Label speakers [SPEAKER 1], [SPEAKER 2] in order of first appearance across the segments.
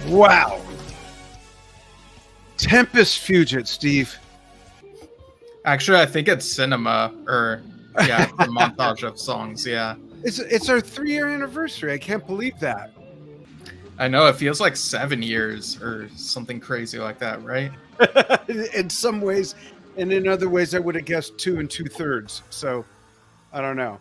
[SPEAKER 1] Wow. Tempest Fugit, Steve.
[SPEAKER 2] Actually, I think it's Cinema, or yeah, the montage of songs. Yeah,
[SPEAKER 1] It's our 3-year anniversary. I can't believe that.
[SPEAKER 2] I know, it feels like 7 years or something crazy like that, right?
[SPEAKER 1] In some ways, and in other ways, I would have guessed 2 2/3. So I don't know,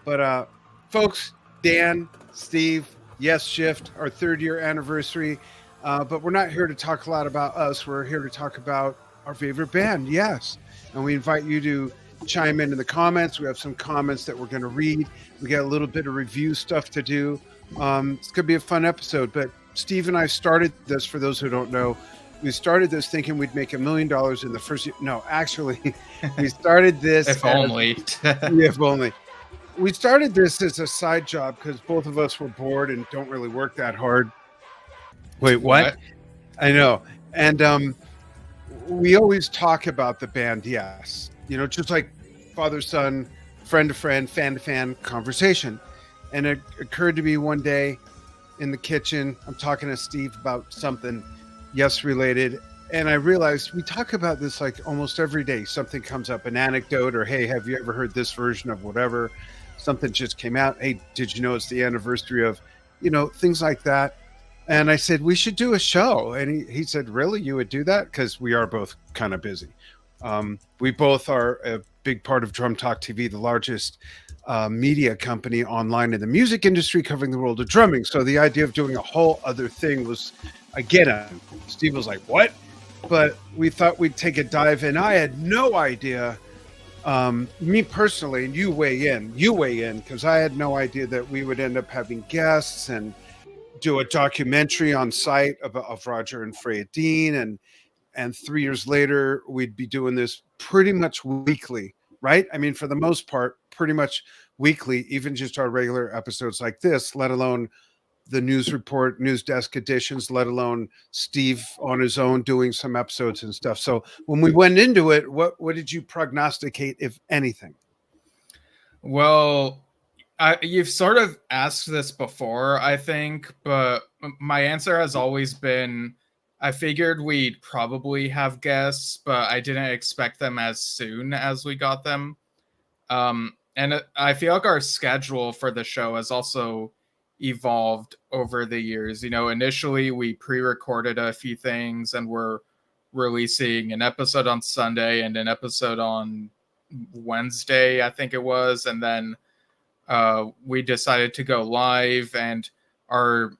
[SPEAKER 1] but folks, Dan, Steve, Yesshift, our 3rd-year anniversary. But we're not here to talk a lot about us. We're here to talk about our favorite band, Yes. And we invite you to chime in the comments. We have some comments that we're going to read. We got a little bit of review stuff to do. It's going to be a fun episode. But Steve and I started this, for those who don't know, we started this thinking we'd make $1 million in the first year. No, actually, we started this.
[SPEAKER 2] If only.
[SPEAKER 1] If only. We started this as a side job because both of us were bored and don't really work that hard. Wait, what? I know. And we always talk about the band Yes. You know, just like father, son, friend to friend, fan to fan conversation. And it occurred to me one day in the kitchen, I'm talking to Steve about something Yes related. And I realized we talk about this like almost every day. Something comes up, an anecdote, or hey, have you ever heard this version of whatever? Something just came out. Hey, did you know it's the anniversary of, you know, things like that. And I said, we should do a show. And he said, really, you would do that? Because we are both kind of busy. We both are a big part of Drum Talk TV, the largest media company online in the music industry covering the world of drumming. So the idea of doing a whole other thing was, I get it. Steve was like, what? But we thought we'd take a dive in. I had no idea, me personally, and you weigh in, because I had no idea that we would end up having guests and do a documentary on site of Roger and Freya Dean, and 3 years later we'd be doing this pretty much weekly, right? I mean, for the most part, pretty much weekly, even just our regular episodes like this, let alone the news report, news desk editions, let alone Steve on his own doing some episodes and stuff. So when we went into it, what did you prognosticate, if anything?
[SPEAKER 2] Well, you've sort of asked this before, I think, but my answer has always been, I figured we'd probably have guests, but I didn't expect them as soon as we got them. And I feel like our schedule for the show has also evolved over the years. You know, initially we pre-recorded a few things and we're releasing an episode on Sunday and an episode on Wednesday, I think it was. And then we decided to go live, and our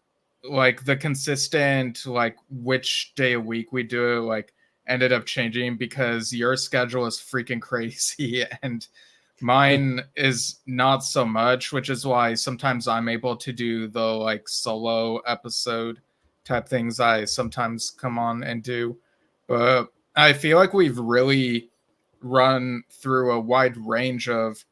[SPEAKER 2] like the consistent like which day a week we do it like ended up changing because your schedule is freaking crazy and mine is not so much, which is why sometimes I'm able to do the like solo episode type things I sometimes come on and do. But I feel like we've really run through a wide range of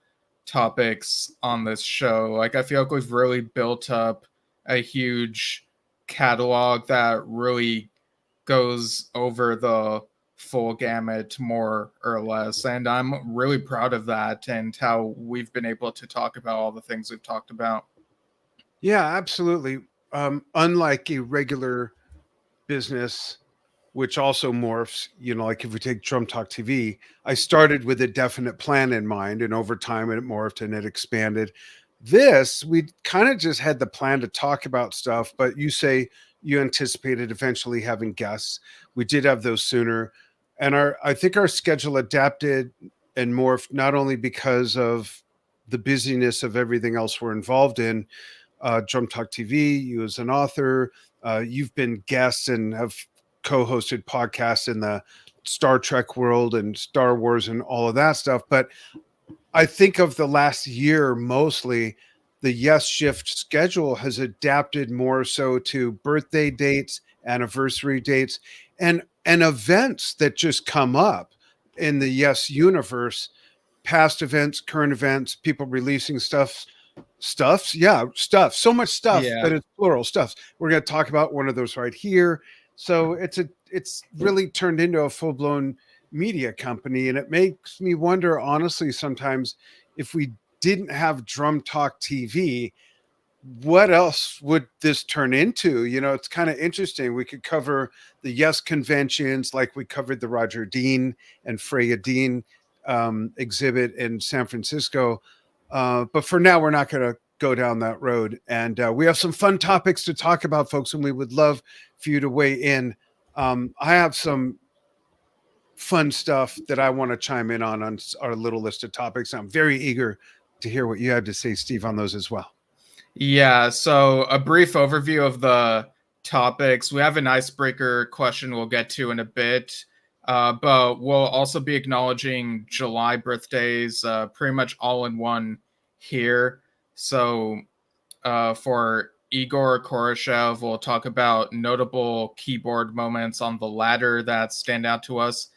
[SPEAKER 2] topics on this show. Like, I feel like we've really built up a huge catalog that really goes over the full gamut, more or less. And I'm really proud of that and how we've been able to talk about all the things we've talked about.
[SPEAKER 1] Yeah, absolutely. Unlike a regular business, which also morphs, you know, like if we take Drum Talk TV, I started with a definite plan in mind, and over time it morphed and it expanded. This, we kind of just had the plan to talk about stuff, but you say you anticipated eventually having guests. We did have those sooner. And I think our schedule adapted and morphed not only because of the busyness of everything else we're involved in, Drum Talk TV, you as an author, you've been guests and have co-hosted podcasts in the Star Trek world and Star Wars and all of that stuff. But I think of the last year, mostly the Yesshift schedule has adapted more so to birthday dates, anniversary dates, and events that just come up in the Yes universe, past events, current events, people releasing stuff. So much stuff that it's plural stuff. We're going to talk about one of those right here. So it's really turned into a full-blown media company, and it makes me wonder, honestly, sometimes if we didn't have Drum Talk TV, what else would this turn into? You know, it's kind of interesting. We could cover the Yes conventions, like we covered the Roger Dean and Freya Dean exhibit in San Francisco. But for now, we're not going to go down that road. And we have some fun topics to talk about, folks, and we would love for you to weigh in. I have some fun stuff that I want to chime in on our little list of topics. I'm very eager to hear what you had to say, Steve, on those as well.
[SPEAKER 2] Yeah, so a brief overview of the topics. We have an icebreaker question we'll get to in a bit, but we'll also be acknowledging July birthdays, pretty much all in one here. So for Igor Khoroshev, we'll talk about notable keyboard moments on the ladder that stand out to us.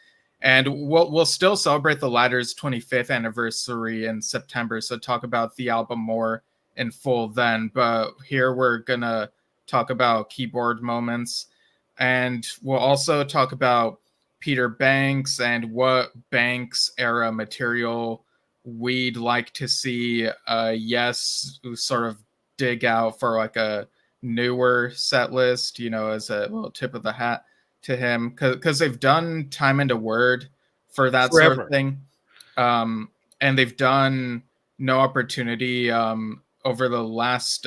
[SPEAKER 2] And we'll still celebrate the ladder's 25th anniversary in September, so talk about the album more in full then. But here we're gonna talk about keyboard moments, and we'll also talk about Peter Banks and what Banks era material we'd like to see Yes sort of dig out for like a newer set list, you know, as a little tip of the hat to him, because they've done Time into Word for that
[SPEAKER 1] Forever.
[SPEAKER 2] sort of thing, and they've done No Opportunity over the last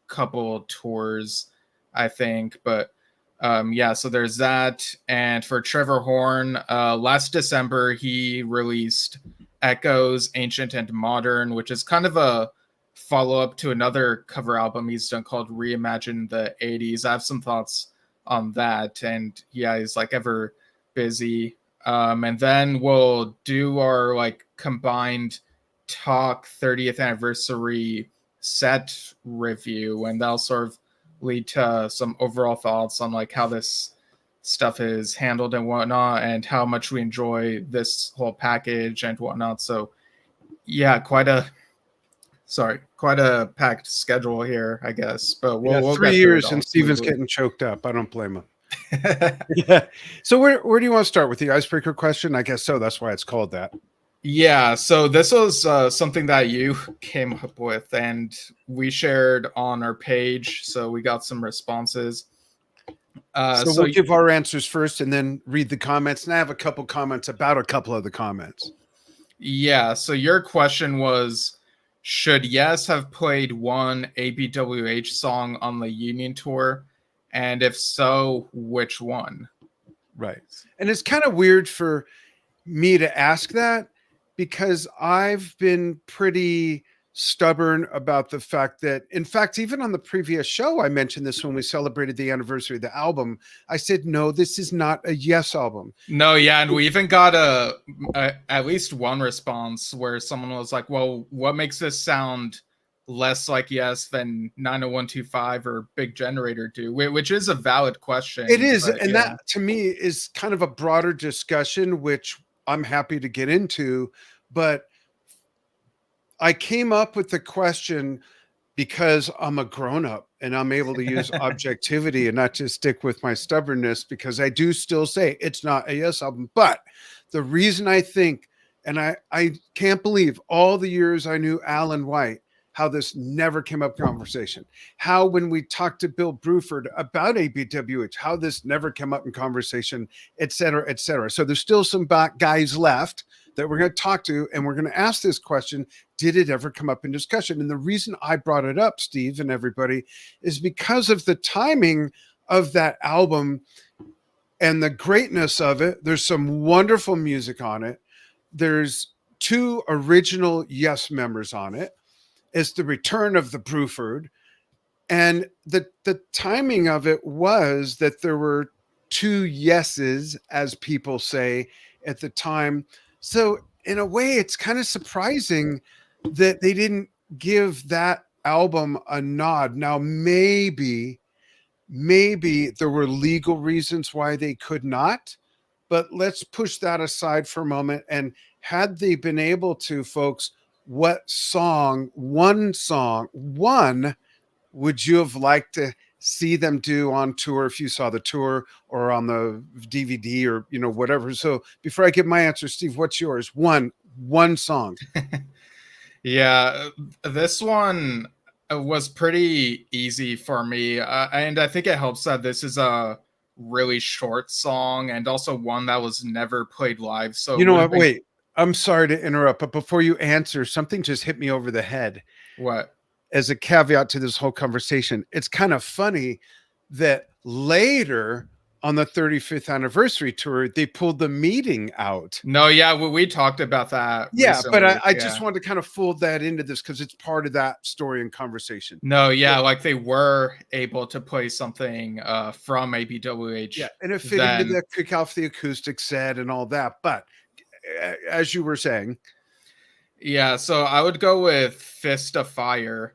[SPEAKER 2] couple tours, I think. But yeah, so there's that. And for Trevor Horn, last December he released Echoes, Ancient and Modern, which is kind of a follow-up to another cover album he's done called Reimagine the 80s. I have some thoughts on that, and yeah, he's like ever busy. And then we'll do our like combined talk 30th anniversary set review, and that'll sort of lead to some overall thoughts on like how this stuff is handled and whatnot, and how much we enjoy this whole package and whatnot. So yeah, quite a packed schedule here, I guess. But we'll
[SPEAKER 1] 3 years and Steven's getting choked up. I don't blame him. Yeah. So where do you want to start with the icebreaker question? I guess so. That's why it's called that.
[SPEAKER 2] Yeah. So this was something that you came up with, and we shared on our page. So we got some responses.
[SPEAKER 1] So we'll give our answers first, and then read the comments. And I have a couple comments about a couple of the comments.
[SPEAKER 2] Yeah. So your question was, should Yes have played one ABWH song on the Union tour? And if so, which one?
[SPEAKER 1] Right. And it's kind of weird for me to ask that, because I've been pretty stubborn about the fact that, in fact, even on the previous show, I mentioned this when we celebrated the anniversary of the album. I said, no, this is not a Yes album.
[SPEAKER 2] No, yeah, and we even got at least one response where someone was like, well, what makes this sound less like Yes than 90125 or Big Generator do? Which is a valid question.
[SPEAKER 1] It is, and that to me is kind of a broader discussion, which I'm happy to get into. But I came up with the question because I'm a grown-up and I'm able to use objectivity and not just stick with my stubbornness, because I do still say it's not a Yes album. But the reason I think, and I can't believe all the years I knew Alan White, how this never came up in conversation. How when we talked to Bill Bruford about ABWH, how this never came up in conversation, et cetera, et cetera. So there's still some guys left that we're going to talk to, and we're going to ask this question: did it ever come up in discussion? And the reason I brought it up, Steve and everybody, is because of the timing of that album and the greatness of it. There's some wonderful music on it. There's 2 original Yes members on it. It's the return of the Bruford. And the timing of it was that there were 2 yeses, as people say, at the time. So in a way, it's kind of surprising that they didn't give that album a nod. Now, maybe there were legal reasons why they could not, but let's push that aside for a moment. And had they been able to, folks, what one would you have liked to see them do on tour, if you saw the tour or on the DVD or, you know, whatever? So before I give my answer, Steve, what's yours? One song.
[SPEAKER 2] Yeah, this one, was pretty easy for me. And I think it helps that this is a really short song and also one that was never played live. So
[SPEAKER 1] You
[SPEAKER 2] it
[SPEAKER 1] know
[SPEAKER 2] would have
[SPEAKER 1] what?
[SPEAKER 2] been
[SPEAKER 1] Wait, I'm sorry to interrupt, but before you answer, something just hit me over the head
[SPEAKER 2] what?
[SPEAKER 1] as a caveat to this whole conversation. It's kind of funny that later on the 35th anniversary tour, they pulled the meeting out.
[SPEAKER 2] No, yeah, we talked about that
[SPEAKER 1] Yeah, but
[SPEAKER 2] recently.
[SPEAKER 1] I just
[SPEAKER 2] Yeah.
[SPEAKER 1] wanted to kind of fold that into this because it's part of that story and conversation.
[SPEAKER 2] No, yeah, like they were able to play something from ABWH.
[SPEAKER 1] Yeah, and it fit into
[SPEAKER 2] Then
[SPEAKER 1] the kick off the acoustic set and all that. But as you were saying,
[SPEAKER 2] yeah, so I would go with Fist of Fire.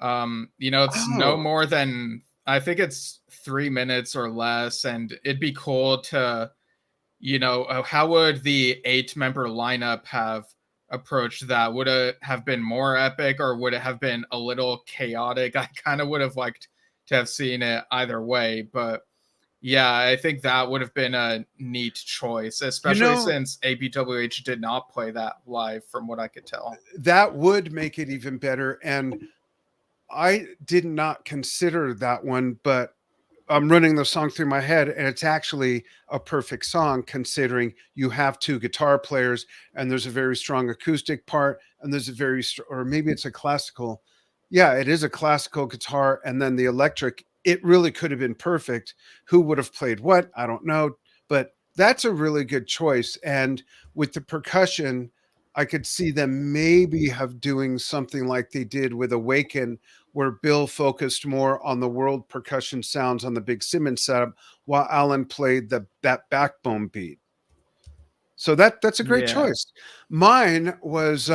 [SPEAKER 2] It's no
[SPEAKER 1] oh,
[SPEAKER 2] more than I think it's 3 minutes or less, and it'd be cool to, how would the 8-member lineup have approached that? Would it have been more epic or would it have been a little chaotic? I kind of would have liked to have seen it either way, but yeah, I think that would have been a neat choice,
[SPEAKER 1] you
[SPEAKER 2] especially
[SPEAKER 1] know,
[SPEAKER 2] since ABWH did not play that live, from what I could tell.
[SPEAKER 1] that would make it even better. And I did not consider that one, but I'm running the song through my head, and it's actually a perfect song considering you have two guitar players, and there's a very strong acoustic part, and there's a very, or maybe it's a classical. Yeah, it is a classical guitar, and then the electric. It really could have been perfect. Who would have played what? I don't know, but that's a really good choice. And with the percussion, I could see them maybe have doing something like they did with Awaken, where Bill focused more on the world percussion sounds on the Big Simmons setup, while Alan played that backbone beat. So that's a great
[SPEAKER 2] Yeah.
[SPEAKER 1] choice. Mine was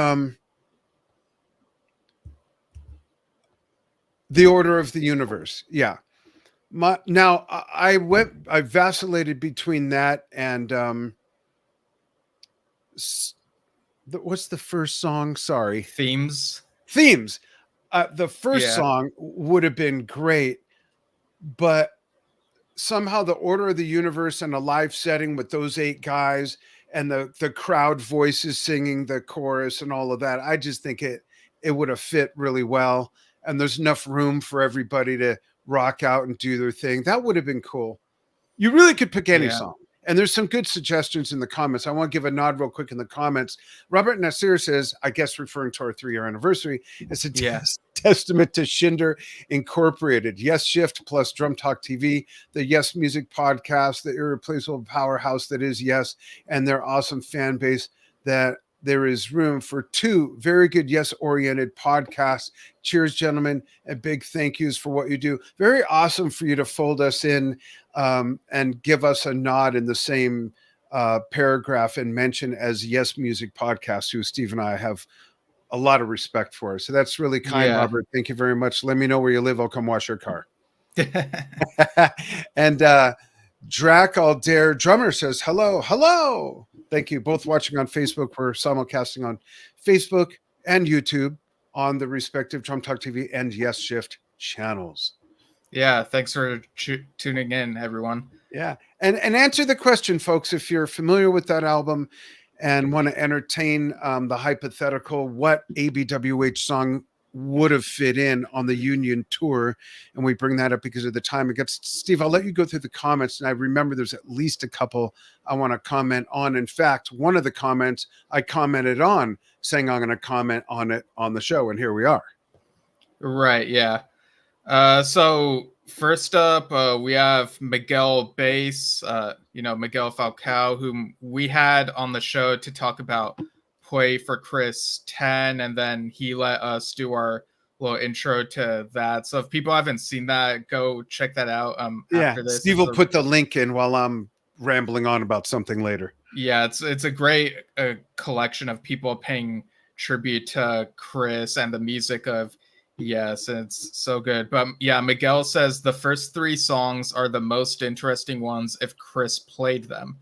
[SPEAKER 1] The Order of the Universe. Yeah. Now I vacillated between that and what's the first song? Sorry.
[SPEAKER 2] Themes.
[SPEAKER 1] Themes. The first
[SPEAKER 2] Yeah.
[SPEAKER 1] song would have been great, but somehow The Order of the Universe in a live setting with those 8 guys and the crowd voices singing the chorus and all of that, I just think it would have fit really well. And there's enough room for everybody to rock out and do their thing. That would have been cool. You really could pick any
[SPEAKER 2] Yeah.
[SPEAKER 1] song. And there's some good suggestions in the comments. I want to give a nod real quick in the comments. Robert Nasir says, I guess referring to our 3-year anniversary, it's a
[SPEAKER 2] Yeah.
[SPEAKER 1] testament to Shinder Incorporated, Yesshift plus Drum Talk TV, the Yes Music podcast, the irreplaceable powerhouse that is Yes, and their awesome fan base that there is room for 2 very good Yes-oriented podcasts. Cheers, gentlemen, and big thank yous for what you do. Very awesome for you to fold us in and give us a nod in the same paragraph and mention as Yes Music Podcast, who Steve and I have a lot of respect for. So that's really kind,
[SPEAKER 2] Yeah.
[SPEAKER 1] Robert. Thank you very much. Let me know where you live. I'll come wash your car. And Drac All Dare Drummer says, hello, hello. Thank you. Both watching on Facebook. We're simulcasting on Facebook and YouTube on the respective Drum Talk TV and Yesshift channels.
[SPEAKER 2] Yeah. Thanks for tuning in, everyone.
[SPEAKER 1] Yeah. And answer the question, folks, if you're familiar with that album and want to entertain the hypothetical, what ABWH song would have fit in on the Union tour? And we bring that up because of the time it gets. Steve, I'll let you go through the comments. And I remember there's at least a couple I want to comment on. In fact, one of the comments I commented on saying I'm going to comment on it on the show. And here we are.
[SPEAKER 2] Right. Yeah. So first up, we have Miguel Bass, Miguel Falcao, whom we had on the show to talk about Play for Chris 10, and then he let us do our little intro to that. So if people haven't seen that, go check that out. After this,
[SPEAKER 1] Steve will put the link in while I'm rambling on about something later.
[SPEAKER 2] Yeah, it's a great collection of people paying tribute to Chris and the music of Yes, it's so good. But yeah, Miguel says the first 3 songs are the most interesting ones if Chris played them.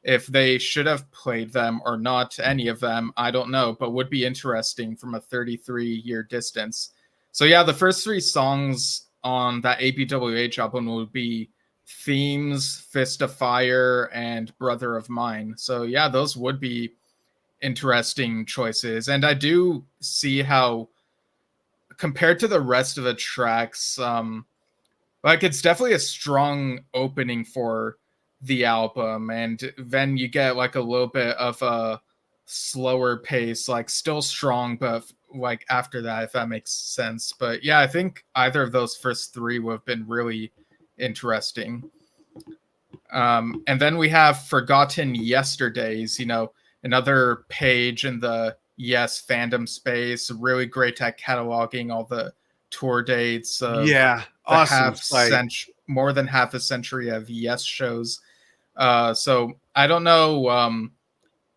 [SPEAKER 2] If they should have played them or not, any of them, I don't know, but would be interesting from a 33-year distance. So yeah, the first 3 songs on that ABWH album would be Themes, Fist of Fire, and Brother of Mine. So yeah, those would be interesting choices. And I do see how compared to the rest of the tracks, like it's definitely a strong opening for the album, and then you get like a little bit of a slower pace, like still strong, but like after that, if that makes sense. But yeah, I think either of those first three would have been really interesting. And then we have Forgotten Yesterdays, another page in the Yes fandom space, really great at cataloging all the tour dates of
[SPEAKER 1] Yeah,
[SPEAKER 2] the
[SPEAKER 1] awesome site.
[SPEAKER 2] more than half a century of Yes shows. So I don't know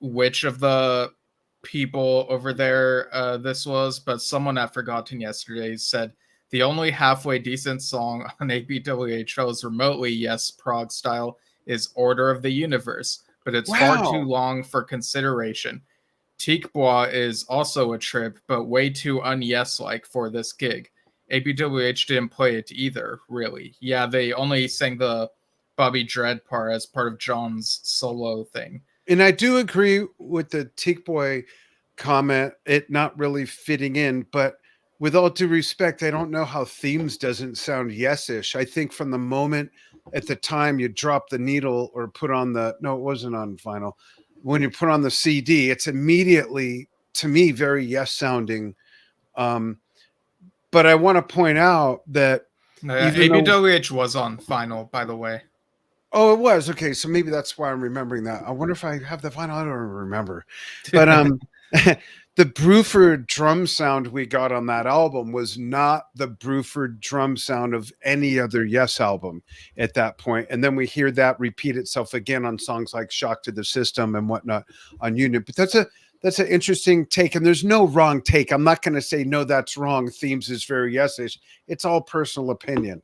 [SPEAKER 2] which of the people over there this was, but someone at Forgotten Yesterdays said the only halfway decent song on ABWH shows remotely Yes prog style is Order of the Universe, but it's far too
[SPEAKER 1] Wow.
[SPEAKER 2] long for consideration. Tikbois is also a trip, but way too un-Yes-like for this gig. ABWH didn't play it either, really. Yeah, they only sang the Bobby Dread part as part of John's solo thing.
[SPEAKER 1] And I do agree with the Teak Boy comment, it not really fitting in, but with all due respect, I don't know how Themes doesn't sound yes-ish. I think from the moment at the time you drop the needle or put on the, no, it wasn't on vinyl. When you put on the CD, it's immediately, to me, very yes sounding. But I want to point out that even though,
[SPEAKER 2] ABWH was on vinyl, by the way.
[SPEAKER 1] oh, it was okay. So maybe that's why I'm remembering that. I wonder if I have the vinyl. I don't remember, but the Bruford drum sound we got on that album was not the Bruford drum sound of any other Yes album at that point. And then we hear that repeat itself again on songs like "Shock to the System" and whatnot on Union. But that's an interesting take, and there's no wrong take. I'm not going to say no, that's wrong. Themes is very yes-ish. It's all personal opinion,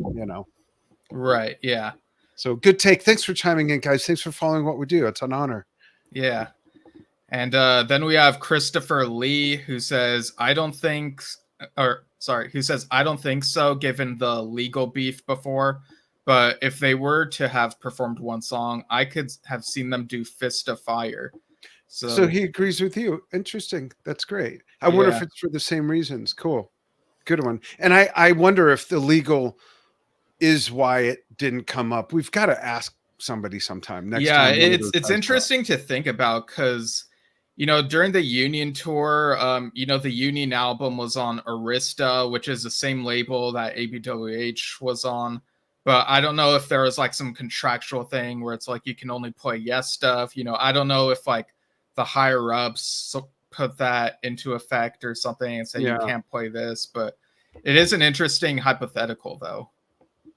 [SPEAKER 2] Right. Yeah.
[SPEAKER 1] So good take. Thanks for chiming in, guys. Thanks for following what we do. It's an honor.
[SPEAKER 2] Yeah. And then we have Christopher Lee, who says, I don't think so, given the legal beef before. But if they were to have performed one song, I could have seen them do Fist of Fire.
[SPEAKER 1] So he agrees with you. Interesting. That's great. I wonder if it's for the same reasons. Cool. Good one. And I wonder if the legal is why it didn't come up. We've got to ask somebody sometime next time.
[SPEAKER 2] It's interesting to think about because during the Union tour, the Union album was on Arista, which is the same label that ABWH was on. But I don't know if there was like some contractual thing where it's like you can only play Yes stuff. I don't know if like the higher ups put that into effect or something and say you can't play this. But it is an interesting hypothetical, though.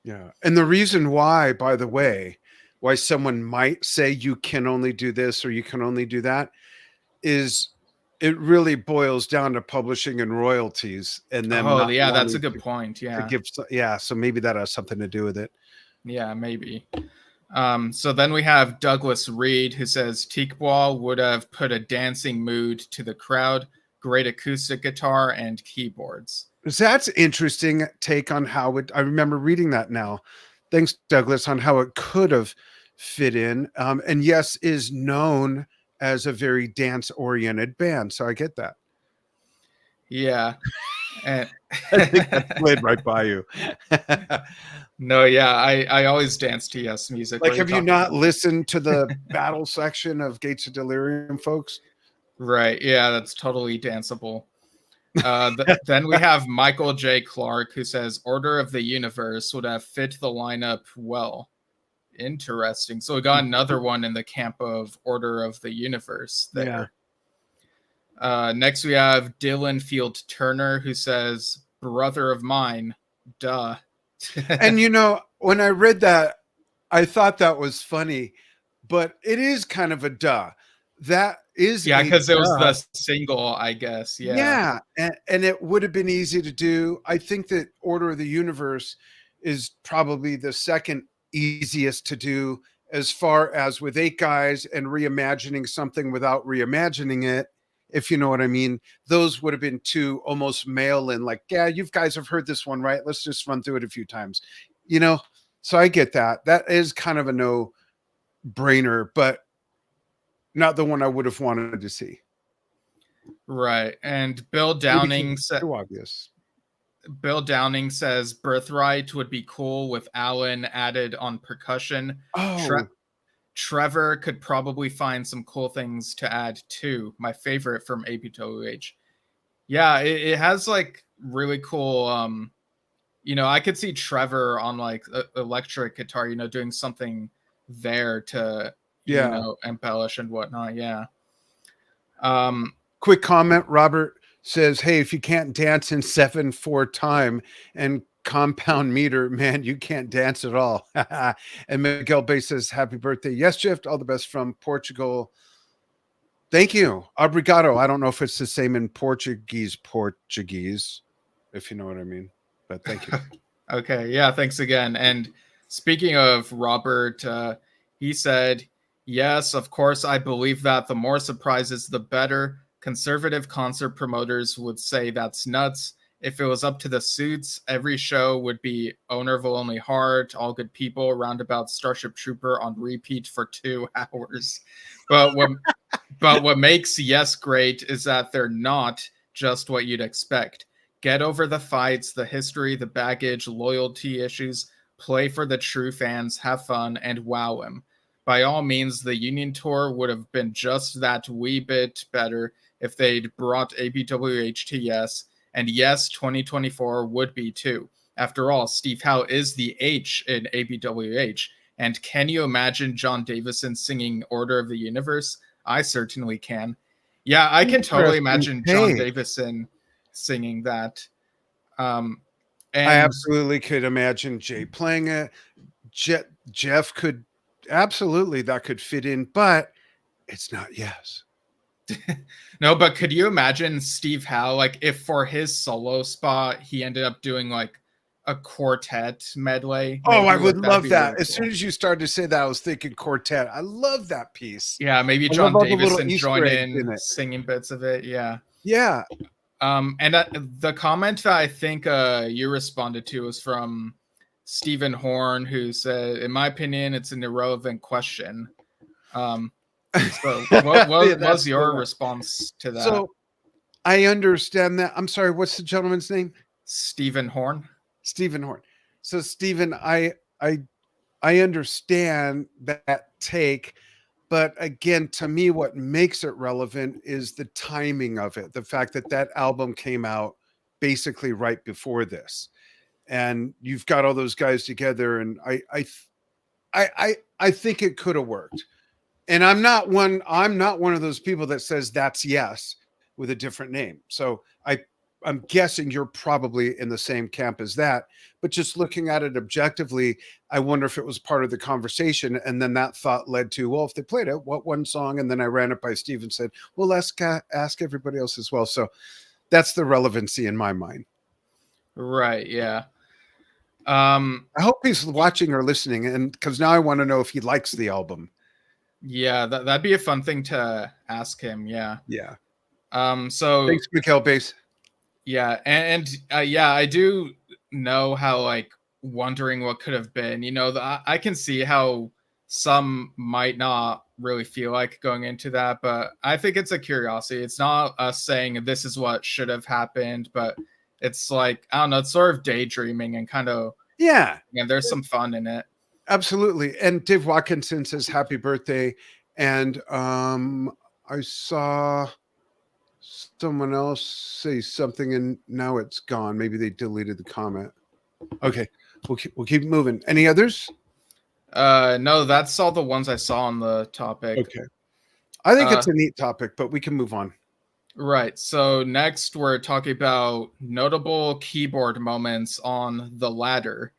[SPEAKER 1] Yeah. And the reason why, by the way, why someone might say you can only do this or you can only do that is it really boils down to publishing and royalties and then
[SPEAKER 2] that's a good point.
[SPEAKER 1] So maybe that has something to do with it.
[SPEAKER 2] Yeah, maybe. So then we have Douglas Reed, who says Tikbois would have put a dancing mood to the crowd, great acoustic guitar and keyboards.
[SPEAKER 1] That's interesting take on how it, I remember reading that now. Thanks, Douglas, on how it could have fit in. And Yes is known as a very dance-oriented band, so I get that.
[SPEAKER 2] Yeah. And
[SPEAKER 1] I think that played right by you.
[SPEAKER 2] No, yeah, I always dance to Yes music.
[SPEAKER 1] Like, have you not listened to the battle section of Gates of Delirium, folks?
[SPEAKER 2] Right, yeah, that's totally danceable. Then we have Michael J. Clark, who says Order of the Universe would have fit the lineup well. Interesting. So we got another one in the camp of Order of the Universe there. Yeah. Next we have Dylan Field Turner, who says Brother of Mine. Duh.
[SPEAKER 1] And when I read that, I thought that was funny, but it is kind of a duh. That is
[SPEAKER 2] because it was the single, I guess.
[SPEAKER 1] Yeah, and it would have been easy to do. I think that Order of the Universe is probably the second easiest to do as far as with 8 guys and reimagining something without reimagining it, if you know what I mean. Those would have been 2 almost mail-in, like, yeah, you guys have heard this one, right? Let's just run through it a few times. So I get that. That is kind of a no-brainer, but not the one I would have wanted to see.
[SPEAKER 2] Right. And Bill Downing said,
[SPEAKER 1] too obvious.
[SPEAKER 2] Bill Downing says Birthright would be cool with Alan added on percussion.
[SPEAKER 1] Oh,
[SPEAKER 2] Trevor could probably find some cool things to add too. My favorite from ABWH. Yeah, it has like really cool. I could see Trevor on like electric guitar, doing something there to,
[SPEAKER 1] yeah.
[SPEAKER 2] embellish and whatnot. Yeah.
[SPEAKER 1] Quick comment. Robert says, "Hey, if you can't dance in 7/4 time and compound meter, man, you can't dance at all." And Miguel Bay says, "Happy birthday, Yesshift. All the best from Portugal." Thank you. Obrigado. I don't know if it's the same in Portuguese, if you know what I mean, but thank you.
[SPEAKER 2] Okay. Yeah. Thanks again. And speaking of Robert, he said, yes, of course, I believe that the more surprises, the better. Conservative concert promoters would say that's nuts. If it was up to the suits, every show would be Owner of a Lonely Heart, All Good People, Roundabout, Starship Trooper on repeat for 2 hours. But what makes Yes great is that they're not just what you'd expect. Get over the fights, the history, the baggage, loyalty issues, play for the true fans, have fun, and wow them. By all means, the Union Tour would have been just that wee bit better if they'd brought ABWH to Yes, and yes, 2024 would be too. After all, Steve Howe is the H in ABWH, and can you imagine John Davison singing Order of the Universe? I certainly can. Yeah, I can totally imagine John Davison singing that. And
[SPEAKER 1] I absolutely could imagine Jay playing it. Jeff could absolutely, that could fit in, but it's not Yes.
[SPEAKER 2] No, but could you imagine Steve Howe, like if for his solo spot he ended up doing like a quartet medley?
[SPEAKER 1] Oh, I would love that. Really as soon as you started to say that, I was thinking quartet. I love that piece.
[SPEAKER 2] Yeah, maybe John Davison join in singing bits of it. Yeah.
[SPEAKER 1] Yeah.
[SPEAKER 2] And the comment that I think you responded to was from Stephen Horn, who said, in my opinion, it's an irrelevant question. So what was your response to that?
[SPEAKER 1] So I understand that. I'm sorry, what's the gentleman's name?
[SPEAKER 2] Stephen Horn.
[SPEAKER 1] Stephen Horn. So Stephen, I understand that take, but again, to me, what makes it relevant is the timing of it. The fact that that album came out basically right before this, and you've got all those guys together, and I think it could have worked. And I'm not one of those people that says that's Yes with a different name. So I'm guessing you're probably in the same camp as that, but just looking at it objectively, I wonder if it was part of the conversation. And then that thought led to, well, if they played it, what one song? And then I ran it by Steve and said, well, let's ask everybody else as well. So that's the relevancy in my mind.
[SPEAKER 2] Right. Yeah.
[SPEAKER 1] I hope he's watching or listening, and because now I want to know if he likes the album.
[SPEAKER 2] Yeah, that'd be a fun thing to ask him. Yeah.
[SPEAKER 1] Yeah.
[SPEAKER 2] So
[SPEAKER 1] thanks, Mikhail Base.
[SPEAKER 2] Yeah, and yeah, I do know how like wondering what could have been. I can see how some might not really feel like going into that, but I think it's a curiosity. It's not us saying this is what should have happened, but it's like, I don't know, it's sort of daydreaming and kind of there's some fun in it.
[SPEAKER 1] Absolutely. And Dave Watkinson says happy birthday. And I saw someone else say something and now it's gone. Maybe they deleted the comment. Okay, we'll keep moving. Any others?
[SPEAKER 2] No, that's all the ones I saw on the topic.
[SPEAKER 1] Okay. I think it's a neat topic, but we can move on.
[SPEAKER 2] Right. So next we're talking about notable keyboard moments on the ladder.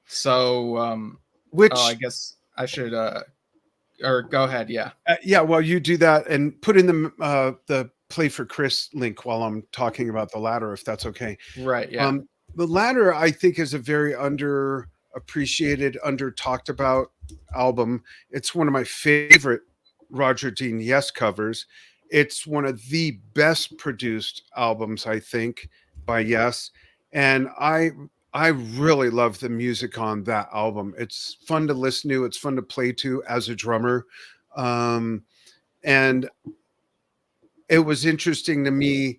[SPEAKER 2] So which I guess I should or go ahead. Yeah.
[SPEAKER 1] Yeah. Well, you do that and put in the Play for Chris link while I'm talking about the ladder, if that's okay.
[SPEAKER 2] Right. Yeah.
[SPEAKER 1] The ladder, I think, is a very underappreciated, under talked about album. It's one of my favorite Roger Dean Yes covers. It's one of the best produced albums, I think, by Yes. And I really love the music on that album. It's fun to listen to. It's fun to play to as a drummer. And it was interesting to me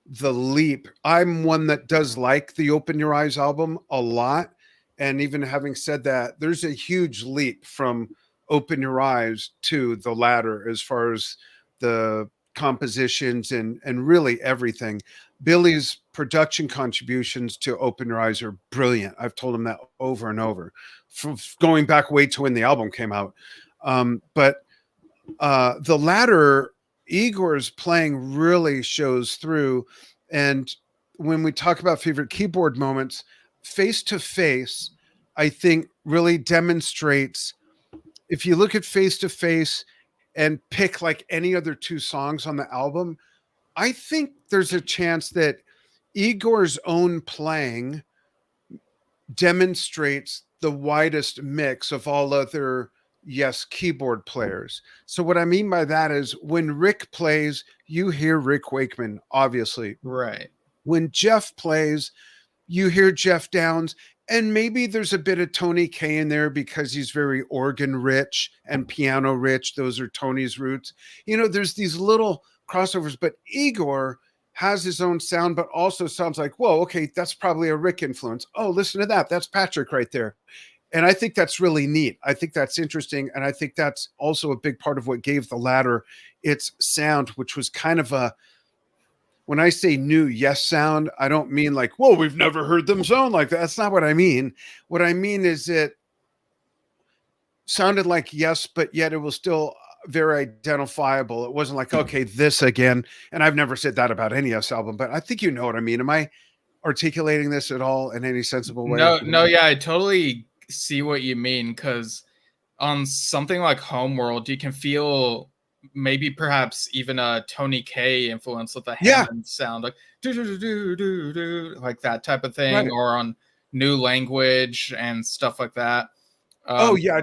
[SPEAKER 1] the leap. I'm one that does like the Open Your Eyes album a lot. And even having said that, there's a huge leap from Open Your Eyes to the latter as far as the compositions and really everything. Billy's production contributions to Open Your Eyes are brilliant. I've told him that over and over, from going back way to when the album came out. But the latter, Igor's playing really shows through. And when we talk about favorite keyboard moments, Face to Face, I think really demonstrates, if you look at Face to Face and pick like any other two songs on the album, I think there's a chance that Igor's own playing demonstrates the widest mix of all other keyboard players. So what I mean by that is when Rick plays, you hear Rick Wakeman, obviously.
[SPEAKER 2] Right.
[SPEAKER 1] When Jeff plays, you hear Jeff Downs, and maybe there's a bit of Tony Kaye in there because he's very organ rich and piano rich. Those are Tony's roots. You know, there's these little crossovers, but Igor has his own sound, but also sounds like, whoa, okay, that's probably a Rick influence. Oh, listen to that. That's Patrick right there. And I think that's really neat. I think that's interesting. And I think that's also a big part of what gave the latter its sound, which was kind of a, when I say new Yes sound, I don't mean like, whoa, we've never heard them sound like that. That's not what I mean. What I mean is it sounded like Yes, but yet it was still very identifiable. It wasn't like, okay, this again. And I've never said that about any Yes album, but I think you know what I mean. Am I articulating this at all in any sensible way?
[SPEAKER 2] No, yeah, I totally see what you mean, because on something like Homeworld, you can feel maybe perhaps even a Tony Kaye influence with the Hammond sound, like do do do do do, like that type of thing, right. Or on New Language and stuff like that.
[SPEAKER 1] Yeah.
[SPEAKER 2] Yeah,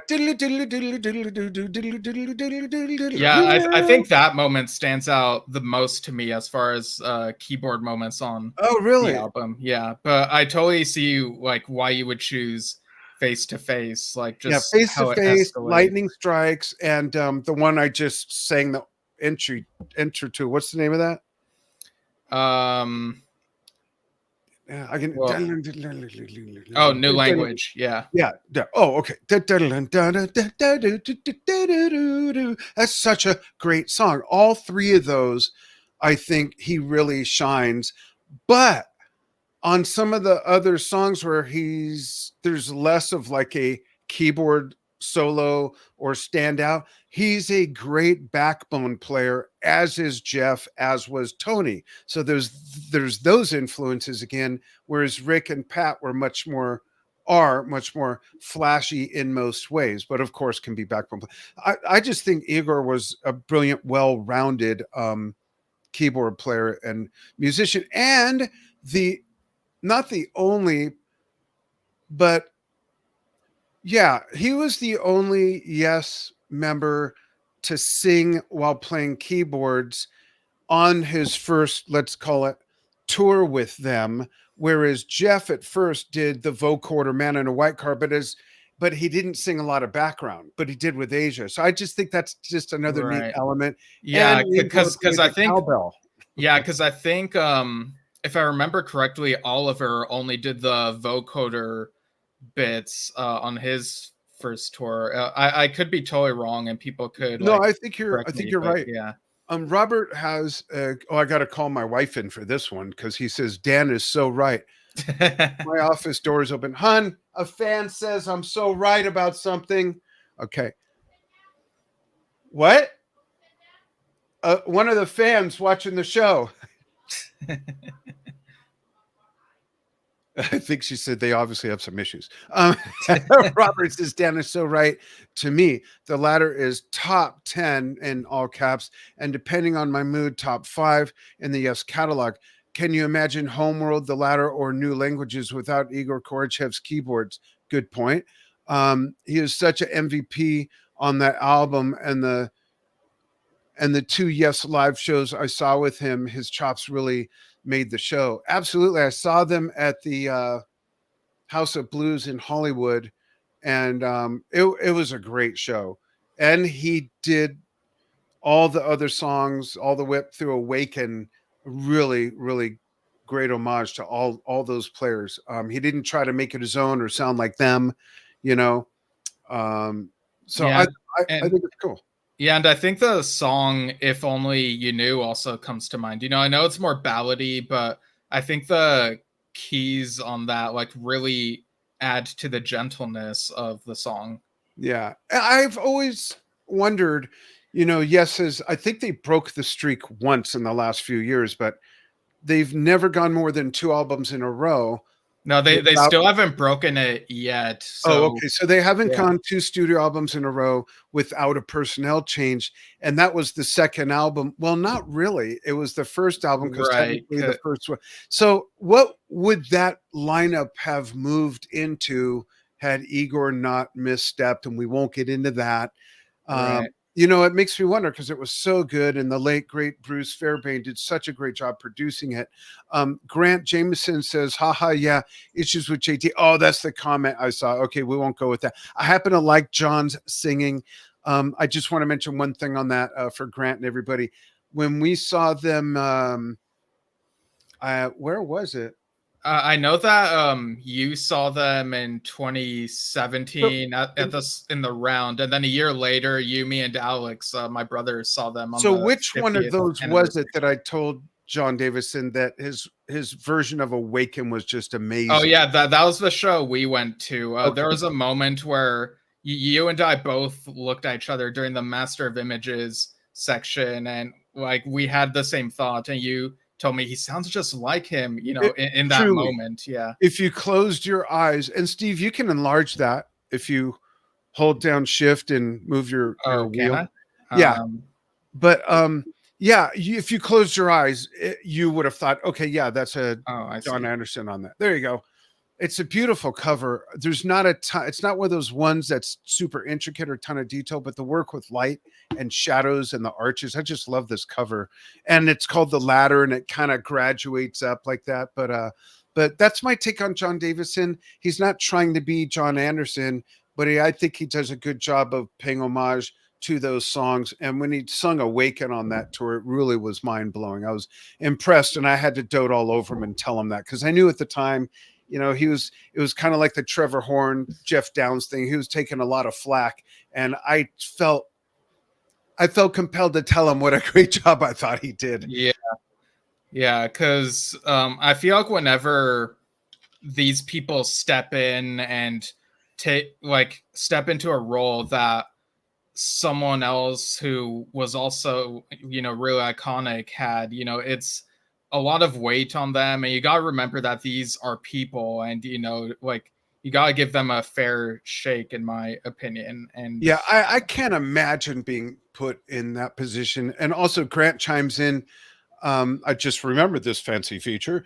[SPEAKER 2] I think that moment stands out the most to me as far as keyboard moments on the album. Yeah, but I totally see like why you would choose Face to Face, like just
[SPEAKER 1] Face to Face, Lightning Strikes, and the one I just sang the intro to. What's the name of that? Yeah, I can.
[SPEAKER 2] Oh, New Language. Yeah.
[SPEAKER 1] Yeah. Oh, okay. That's such a great song. All three of those, I think he really shines. But on some of the other songs where there's less of like a keyboard solo or standout, he's a great backbone player, as is Jeff, as was Tony. So there's those influences again, whereas Rick and Pat were much more flashy in most ways, but of course can be backbone play. I just think Igor was a brilliant, well-rounded keyboard player and musician, and not the only, but yeah, he was the only Yes member to sing while playing keyboards on his first, let's call it, tour with them. Whereas Jeff at first did the vocoder Man in a White Car, but he didn't sing a lot of background, but he did with Asia. So I just think that's just another neat element.
[SPEAKER 2] Yeah, because I think cowbell. Yeah, because I think if I remember correctly, Oliver only did the vocoder bits on his first tour. I could be totally wrong, and people could.
[SPEAKER 1] No, I think you're right.
[SPEAKER 2] Yeah.
[SPEAKER 1] Robert has. I got to call my wife in for this one because he says Dan is so right. My office door is open. Hun, a fan says I'm so right about something. Okay. What? One of the fans watching the show. I think she said they obviously have some issues. Robert says, Dan is so right. To me, the latter is top 10 in all caps, and depending on my mood, top 5 in the Yes catalog. Can you imagine Homeworld, the latter, or New Languages without Igor Khoroshev's keyboards? Good point. He is such an MVP on that album, and the two Yes live shows I saw with him, his chops really made the show. Absolutely. I saw them at the House of Blues in Hollywood, and it was a great show. And he did all the other songs, all the whip through Awaken really, really great homage to all those players. He didn't try to make it his own or sound like them, you know. Um, so
[SPEAKER 2] Yeah,
[SPEAKER 1] I
[SPEAKER 2] and
[SPEAKER 1] think it's cool.
[SPEAKER 2] yeah, and I think the song "If Only You Knew" also comes to mind. I know it's more ballady, but I think the keys on that like really add to the gentleness of the song.
[SPEAKER 1] Yeah, I've always wondered, Yes, I think they broke the streak once in the last few years, but they've never gone more than 2 albums in a row
[SPEAKER 2] No, they
[SPEAKER 1] without.
[SPEAKER 2] still haven't broken it yet.
[SPEAKER 1] Oh,
[SPEAKER 2] So
[SPEAKER 1] okay. So they haven't
[SPEAKER 2] yeah,
[SPEAKER 1] gone 2 studio albums in a row without a personnel change, and that was the second album. Well, not really. It was the first album because
[SPEAKER 2] right.
[SPEAKER 1] technically the first one. So what would that lineup have moved into had Igor not misstepped? And we won't get into that.
[SPEAKER 2] Right.
[SPEAKER 1] It makes me wonder because it was so good, and the late great Bruce Fairbairn did such a great job producing it. Grant Jameson says, "Haha, yeah, issues with JT." Oh, that's the comment I saw. Okay, we won't go with that. I happen to like John's singing. I just want to mention one thing on that for Grant and everybody. When we saw them, where was it?
[SPEAKER 2] I know that you saw them in
[SPEAKER 1] So,
[SPEAKER 2] 2017 at this in the round, and then a year later, you, me, and Alex, my brother, saw them on
[SPEAKER 1] so
[SPEAKER 2] the
[SPEAKER 1] which one of
[SPEAKER 2] 50th
[SPEAKER 1] those was
[SPEAKER 2] anniversary.
[SPEAKER 1] it that I told John Davison that his version of Awaken was just
[SPEAKER 2] Oh
[SPEAKER 1] amazing?
[SPEAKER 2] yeah, that was the show we went to. There
[SPEAKER 1] Okay.
[SPEAKER 2] was a moment where you and I both looked at each other during the Master of Images section, and like we had the same thought. And you told me he sounds just like him,
[SPEAKER 1] It,
[SPEAKER 2] in that
[SPEAKER 1] truly,
[SPEAKER 2] moment. Yeah.
[SPEAKER 1] if you closed your eyes, and Steve, you can enlarge that if you hold down shift and move your
[SPEAKER 2] Oh, can
[SPEAKER 1] wheel.
[SPEAKER 2] I?
[SPEAKER 1] Yeah,
[SPEAKER 2] Um,
[SPEAKER 1] but yeah, if you closed your eyes, you would have thought, okay, yeah, that's a
[SPEAKER 2] oh, I
[SPEAKER 1] John
[SPEAKER 2] see.
[SPEAKER 1] Anderson on that. There you go. It's a beautiful cover. There's not a ton, it's not one of those ones that's super intricate or ton of detail, but the work with light and shadows and the arches, I just love this cover. And it's called The Ladder, and it kind of graduates up like that. But that's my take on John Davison. He's not trying to be John Anderson, but I think he does a good job of paying homage to those songs. And when he sung Awaken on that tour, it really was mind blowing. I was impressed, and I had to dote all over him and tell him that because I knew at the time, it was kind of like the Trevor Horn, Jeff Downs thing. He was taking a lot of flack, and I felt compelled to tell him what a great job I thought he did.
[SPEAKER 2] Yeah, yeah, because I feel like whenever these people step in and step into a role that someone else who was also really iconic had, it's a lot of weight on them, and you got to remember that these are people, and you got to give them a fair shake, in my opinion. And
[SPEAKER 1] Yeah, I can't imagine being put in that position. And also, Grant chimes in. I just remembered this fancy feature.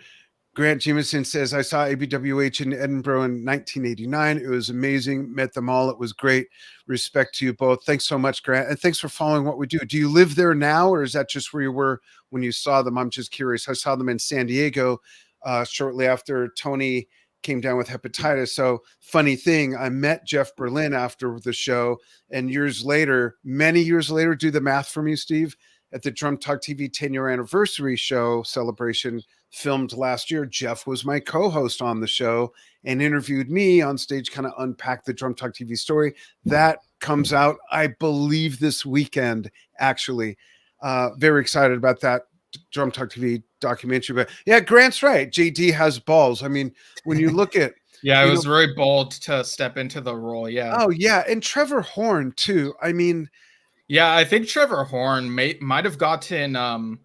[SPEAKER 1] Grant Jameson says, I saw ABWH in Edinburgh in 1989. It was amazing. Met them all. It was great. Respect to you both. Thanks so much, Grant. And thanks for following what we do. Do you live there now, or is that just where you were when you saw them? I'm just curious. I saw them in San Diego shortly after Tony came down with hepatitis. So, funny thing, I met Jeff Berlin after the show. And many years later, do the math for me, Steve, at the Drum Talk TV 10-year anniversary show celebration filmed last year, Jeff was my co-host on the show and interviewed me on stage, kind of unpacked the Drum Talk TV story. That comes out, I believe, this weekend, actually. Very excited about that Drum Talk TV documentary. But yeah, Grant's right. JD has balls. I mean, when you look at,
[SPEAKER 2] yeah, it was very bold to step into the role. Yeah.
[SPEAKER 1] oh yeah, and Trevor Horn too. I mean,
[SPEAKER 2] Yeah, I think Trevor Horn might have gotten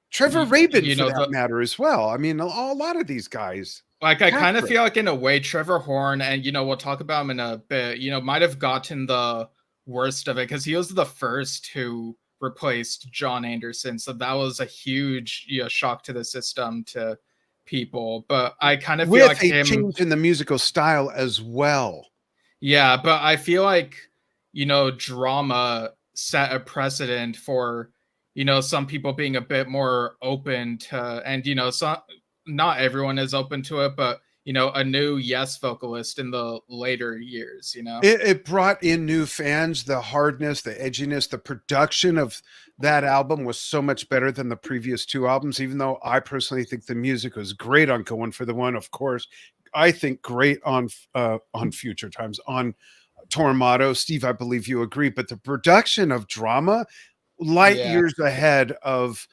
[SPEAKER 1] Trevor Rabin for that
[SPEAKER 2] the
[SPEAKER 1] matter as well. I mean, a lot of these guys.
[SPEAKER 2] like I kind of
[SPEAKER 1] Patrick.
[SPEAKER 2] feel like in a way Trevor Horn, and we'll talk about him in a bit, might have gotten the worst of it because he was the first who replaced John Anderson. So that was a huge shock to the system, to people. But I kind of feel
[SPEAKER 1] With
[SPEAKER 2] like
[SPEAKER 1] a
[SPEAKER 2] him.
[SPEAKER 1] change in the musical style as well.
[SPEAKER 2] Yeah, but I feel like, drama set a precedent for, some people being a bit more open to, and, not everyone is open to it, but, a new Yes vocalist in the later years.
[SPEAKER 1] It brought in new fans. The hardness, the edginess, the production of that album was so much better than the previous two albums, even though I personally think the music was great on Going for the One, of course. I think great on Future Times, on Tormato. Steve, I believe you agree, but the production of Drama, light years ahead of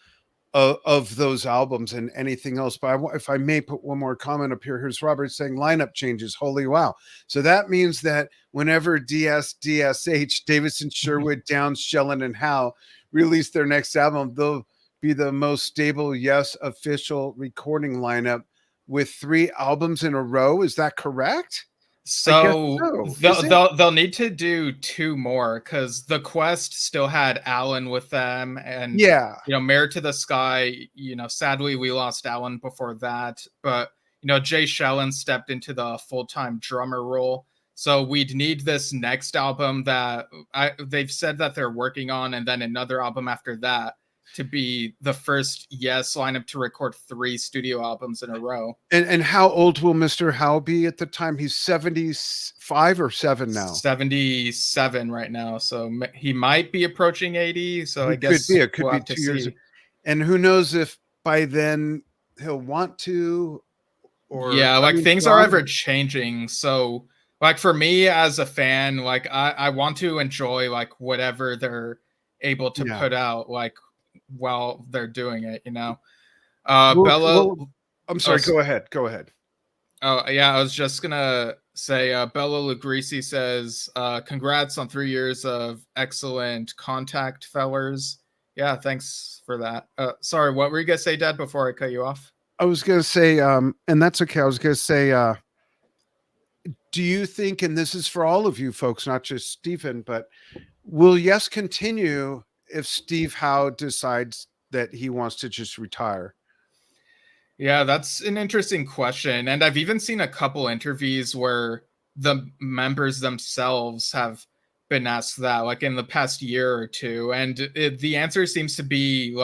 [SPEAKER 1] those albums and anything else. But if I may put one more comment up here, here's Robert saying lineup changes. Holy wow. So that means that whenever DSH, Davidson, Sherwood, Downs, Shellen, and Howe release their next album, they'll be the most stable Yes official recording lineup with 3 albums in a row. Is that correct?
[SPEAKER 2] So they'll need to do 2 more, because The Quest still had Alan with them, and Mayor to the Sky, sadly we lost Alan before that, but Jay Shellen stepped into the full-time drummer role. So we'd need this next album that they've said that they're working on, and then another album after that, to be the first Yes lineup to record 3 studio albums in a row.
[SPEAKER 1] And how old will Mr. Howe be at the time? He's 75 or 7 now.
[SPEAKER 2] 77 right now, so he might be approaching 80. So I guess
[SPEAKER 1] it could be 2 years. And who knows if by then he'll want to, or
[SPEAKER 2] things are ever changing. So for me as a fan, I want to enjoy whatever they're able to put out while they're doing it. Bella.
[SPEAKER 1] I'm sorry. Go ahead.
[SPEAKER 2] Oh yeah, I was just gonna say, Bella Lugrisi says, "Congrats on 3 years of excellent contact, fellers." Yeah, thanks for that. Sorry, what were you gonna say, Dad? Before I cut you off,
[SPEAKER 1] I was gonna say, and that's okay. I was gonna say, do you think, and this is for all of you folks, not just Stephen, but will Yes continue if Steve Howe decides that he wants to just retire?
[SPEAKER 2] Yeah, that's an interesting question. And I've even seen a couple interviews where the members themselves have been asked that, in the past year or two. And the answer seems to be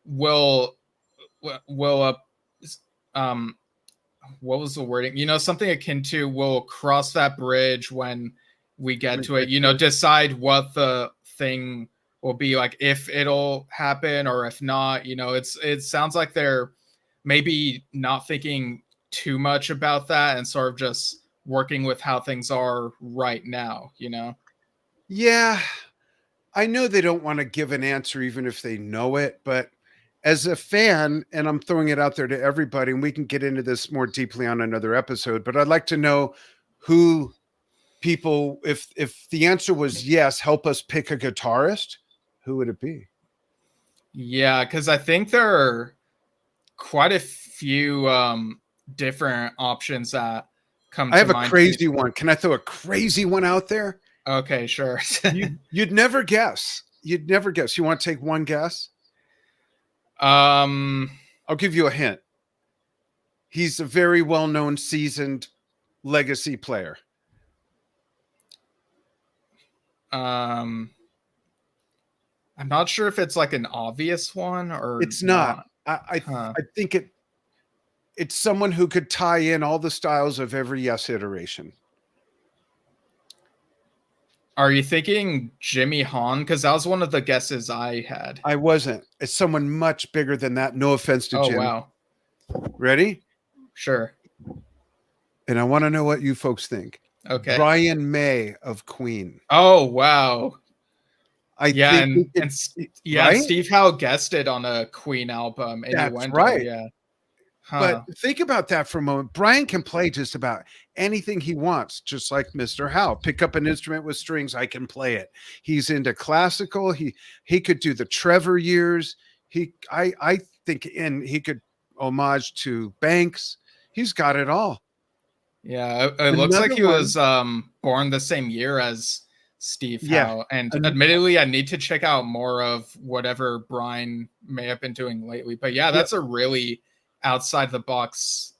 [SPEAKER 2] will what was the wording? Something akin to, we'll cross that bridge when we get to it, decide what the thing will be if it'll happen or if not. It sounds like they're maybe not thinking too much about that and sort of just working with how things are right now.
[SPEAKER 1] Yeah, I know they don't want to give an answer even if they know it, but as a fan, and I'm throwing it out there to everybody, and we can get into this more deeply on another episode, but I'd like to know who people, if the answer was yes, help us pick a guitarist, who would it be?
[SPEAKER 2] Yeah, because I think there are quite a few different options that come to mind.
[SPEAKER 1] I have a crazy one. Can I throw a crazy one out there?
[SPEAKER 2] Okay, sure.
[SPEAKER 1] You'd never guess. You want to take one guess?
[SPEAKER 2] I'll
[SPEAKER 1] give you a hint. He's a very well-known, seasoned legacy player.
[SPEAKER 2] I'm not sure if it's an obvious one or
[SPEAKER 1] it's not. I think it's someone who could tie in all the styles of every Yes iteration.
[SPEAKER 2] Are you thinking Jimmy Hahn? Because that was one of the guesses I had.
[SPEAKER 1] I wasn't. It's someone much bigger than that. No offense to Jim. Oh, wow. Ready?
[SPEAKER 2] Sure.
[SPEAKER 1] And I want to know what you folks think.
[SPEAKER 2] Okay.
[SPEAKER 1] Brian May of Queen.
[SPEAKER 2] Oh, wow.
[SPEAKER 1] Think
[SPEAKER 2] right? Steve Howe guested on a Queen album. And
[SPEAKER 1] that's right. Yeah. But think about that for a moment. Brian can play just about anything he wants, just like Mr. Howe. Pick up an instrument with strings, I can play it. He's into classical. He could do the Trevor years. I think he could homage to Banks. He's got it all.
[SPEAKER 2] Yeah, it looks like he was born the same year as Steve Howe. And admittedly, I need to check out more of whatever Brian may have been doing lately. But yeah, that's a really outside the box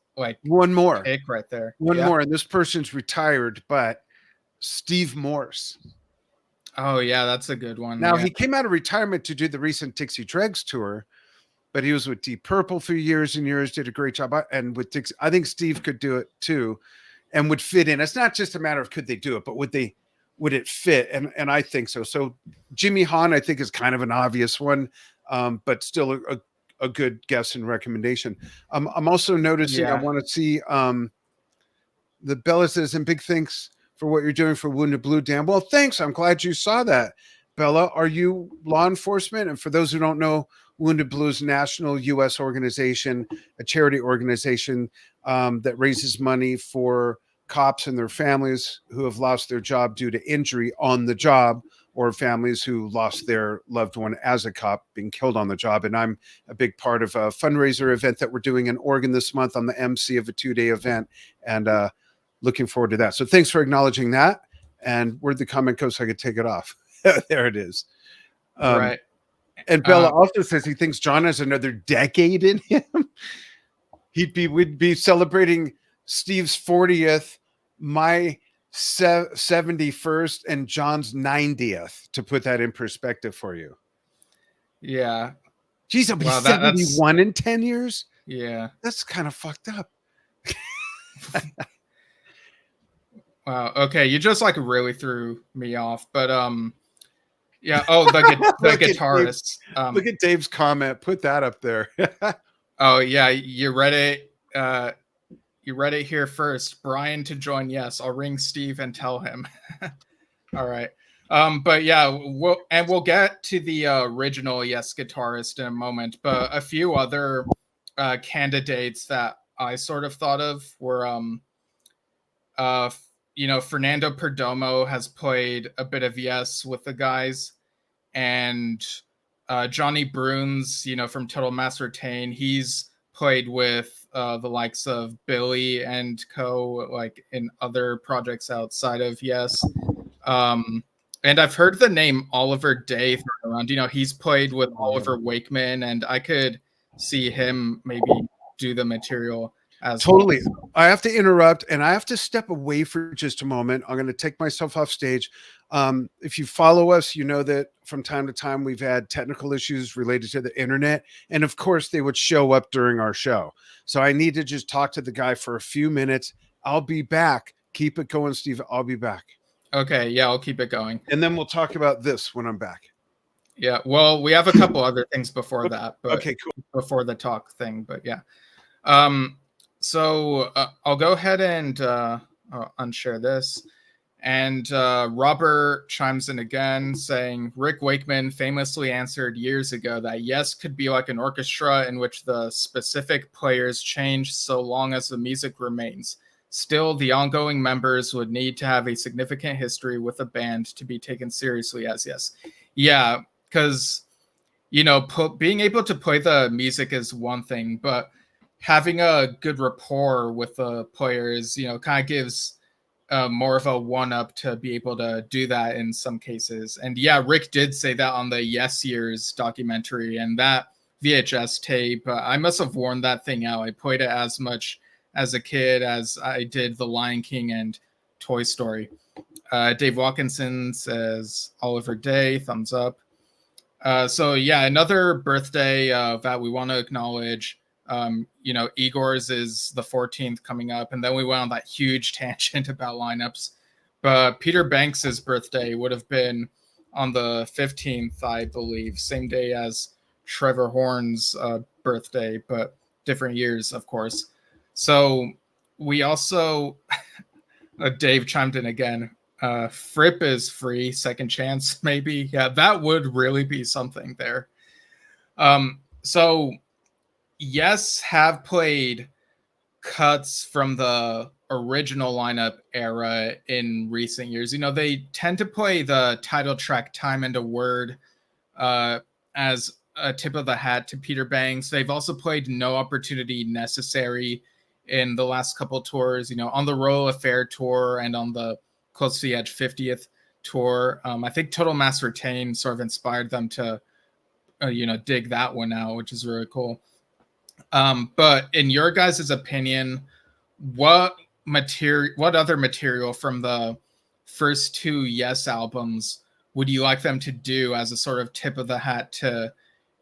[SPEAKER 1] one more
[SPEAKER 2] pick right there.
[SPEAKER 1] One more, and this person's retired, but Steve Morse.
[SPEAKER 2] Oh yeah, that's a good one.
[SPEAKER 1] Now he came out of retirement to do the recent Dixie Dregs tour, but he was with Deep Purple for years and years, did a great job. And with Dix, I think Steve could do it too and would fit in. It's not just a matter of could they do it, but would it fit? And I think so. So Jimmy Hahn, I think, is kind of an obvious one, but still a good guess and recommendation. I'm also noticing I want to see the Bella says, and big thanks for what you're doing for Wounded Blue, Dan. Well, thanks. I'm glad you saw that, Bella. Are you law enforcement? And for those who don't know, Wounded Blue's national U.S. organization, a charity organization that raises money for cops and their families who have lost their job due to injury on the job, or families who lost their loved one as a cop being killed on the job. And I'm a big part of a fundraiser event that we're doing in Oregon this month. I'm the MC of a 2-day event, and looking forward to that. So thanks for acknowledging that. And where'd the comment go so I could take it off? There it is.
[SPEAKER 2] Right.
[SPEAKER 1] And Bella also says he thinks John has another decade in him. We'd be celebrating Steve's 40th, my 71st, and John's 90th, to put that in perspective for you.
[SPEAKER 2] Yeah.
[SPEAKER 1] Geez, I'll be 71 in 10 years?
[SPEAKER 2] Yeah.
[SPEAKER 1] That's kind of fucked up.
[SPEAKER 2] Wow. Okay. You just like really threw me off, but yeah. Oh, the guitarist.
[SPEAKER 1] Look at Dave's comment. Put that up there.
[SPEAKER 2] Oh yeah. You read it. You read it here first. Brian to join. Yes. I'll ring Steve and tell him. All right. But yeah, we'll get to the original Yes guitarist in a moment, but a few other candidates that I sort of thought of were Fernando Perdomo has played a bit of Yes with the guys, and Johnny Bruns, from Total Mass Retain, he's played with the likes of Billy and co, like in other projects outside of Yes. And I've heard the name Oliver Day thrown around. He's played with Oliver Wakeman, and I could see him maybe do the material as
[SPEAKER 1] totally.
[SPEAKER 2] well.
[SPEAKER 1] I have to interrupt, and I have to step away for just a moment. I'm going to take myself off stage. If you follow us, you know that from time to time we've had technical issues related to the internet, and of course they would show up during our show. So I need to just talk to the guy for a few minutes. I'll be back. Keep it going, Steve. I'll be back.
[SPEAKER 2] Okay, yeah, I'll keep it going.
[SPEAKER 1] And then we'll talk about this when I'm back.
[SPEAKER 2] Yeah, well, we have a couple other things before that. But
[SPEAKER 1] okay, cool.
[SPEAKER 2] Before the talk thing, but yeah. So I'll go ahead and unshare this. And Robert chimes in again saying, Rick Wakeman famously answered years ago that Yes could be like an orchestra in which the specific players change so long as the music remains. Still, the ongoing members would need to have a significant history with a band to be taken seriously as Yes. Yeah, because, being able to play the music is one thing, but having a good rapport with the players, kind of gives more of a one-up to be able to do that in some cases. And yeah, Rick did say that on the Yes Years documentary, and that VHS tape, I must have worn that thing out. I played it as much as a kid as I did The Lion King and Toy Story. Dave Watkinson says Oliver Day, thumbs up. So yeah, another birthday that we want to acknowledge. Igor's is the 14th coming up, and then we went on that huge tangent about lineups. But Peter Banks's birthday would have been on the 15th, I believe, same day as Trevor Horn's birthday, but different years, of course. So we also, Dave chimed in again. Fripp is free, second chance, maybe. Yeah, that would really be something there. So Yes have played cuts from the original lineup era in recent years. They tend to play the title track Time and a Word as a tip of the hat to Peter Banks. They've also played No Opportunity Necessary in the last couple tours, on the Royal Affair tour and on the Close to the Edge 50th tour. I think Total Mass Retain sort of inspired them to, dig that one out, which is really cool. But in your guys' opinion, what other material from the first two Yes albums would you like them to do as a sort of tip of the hat to,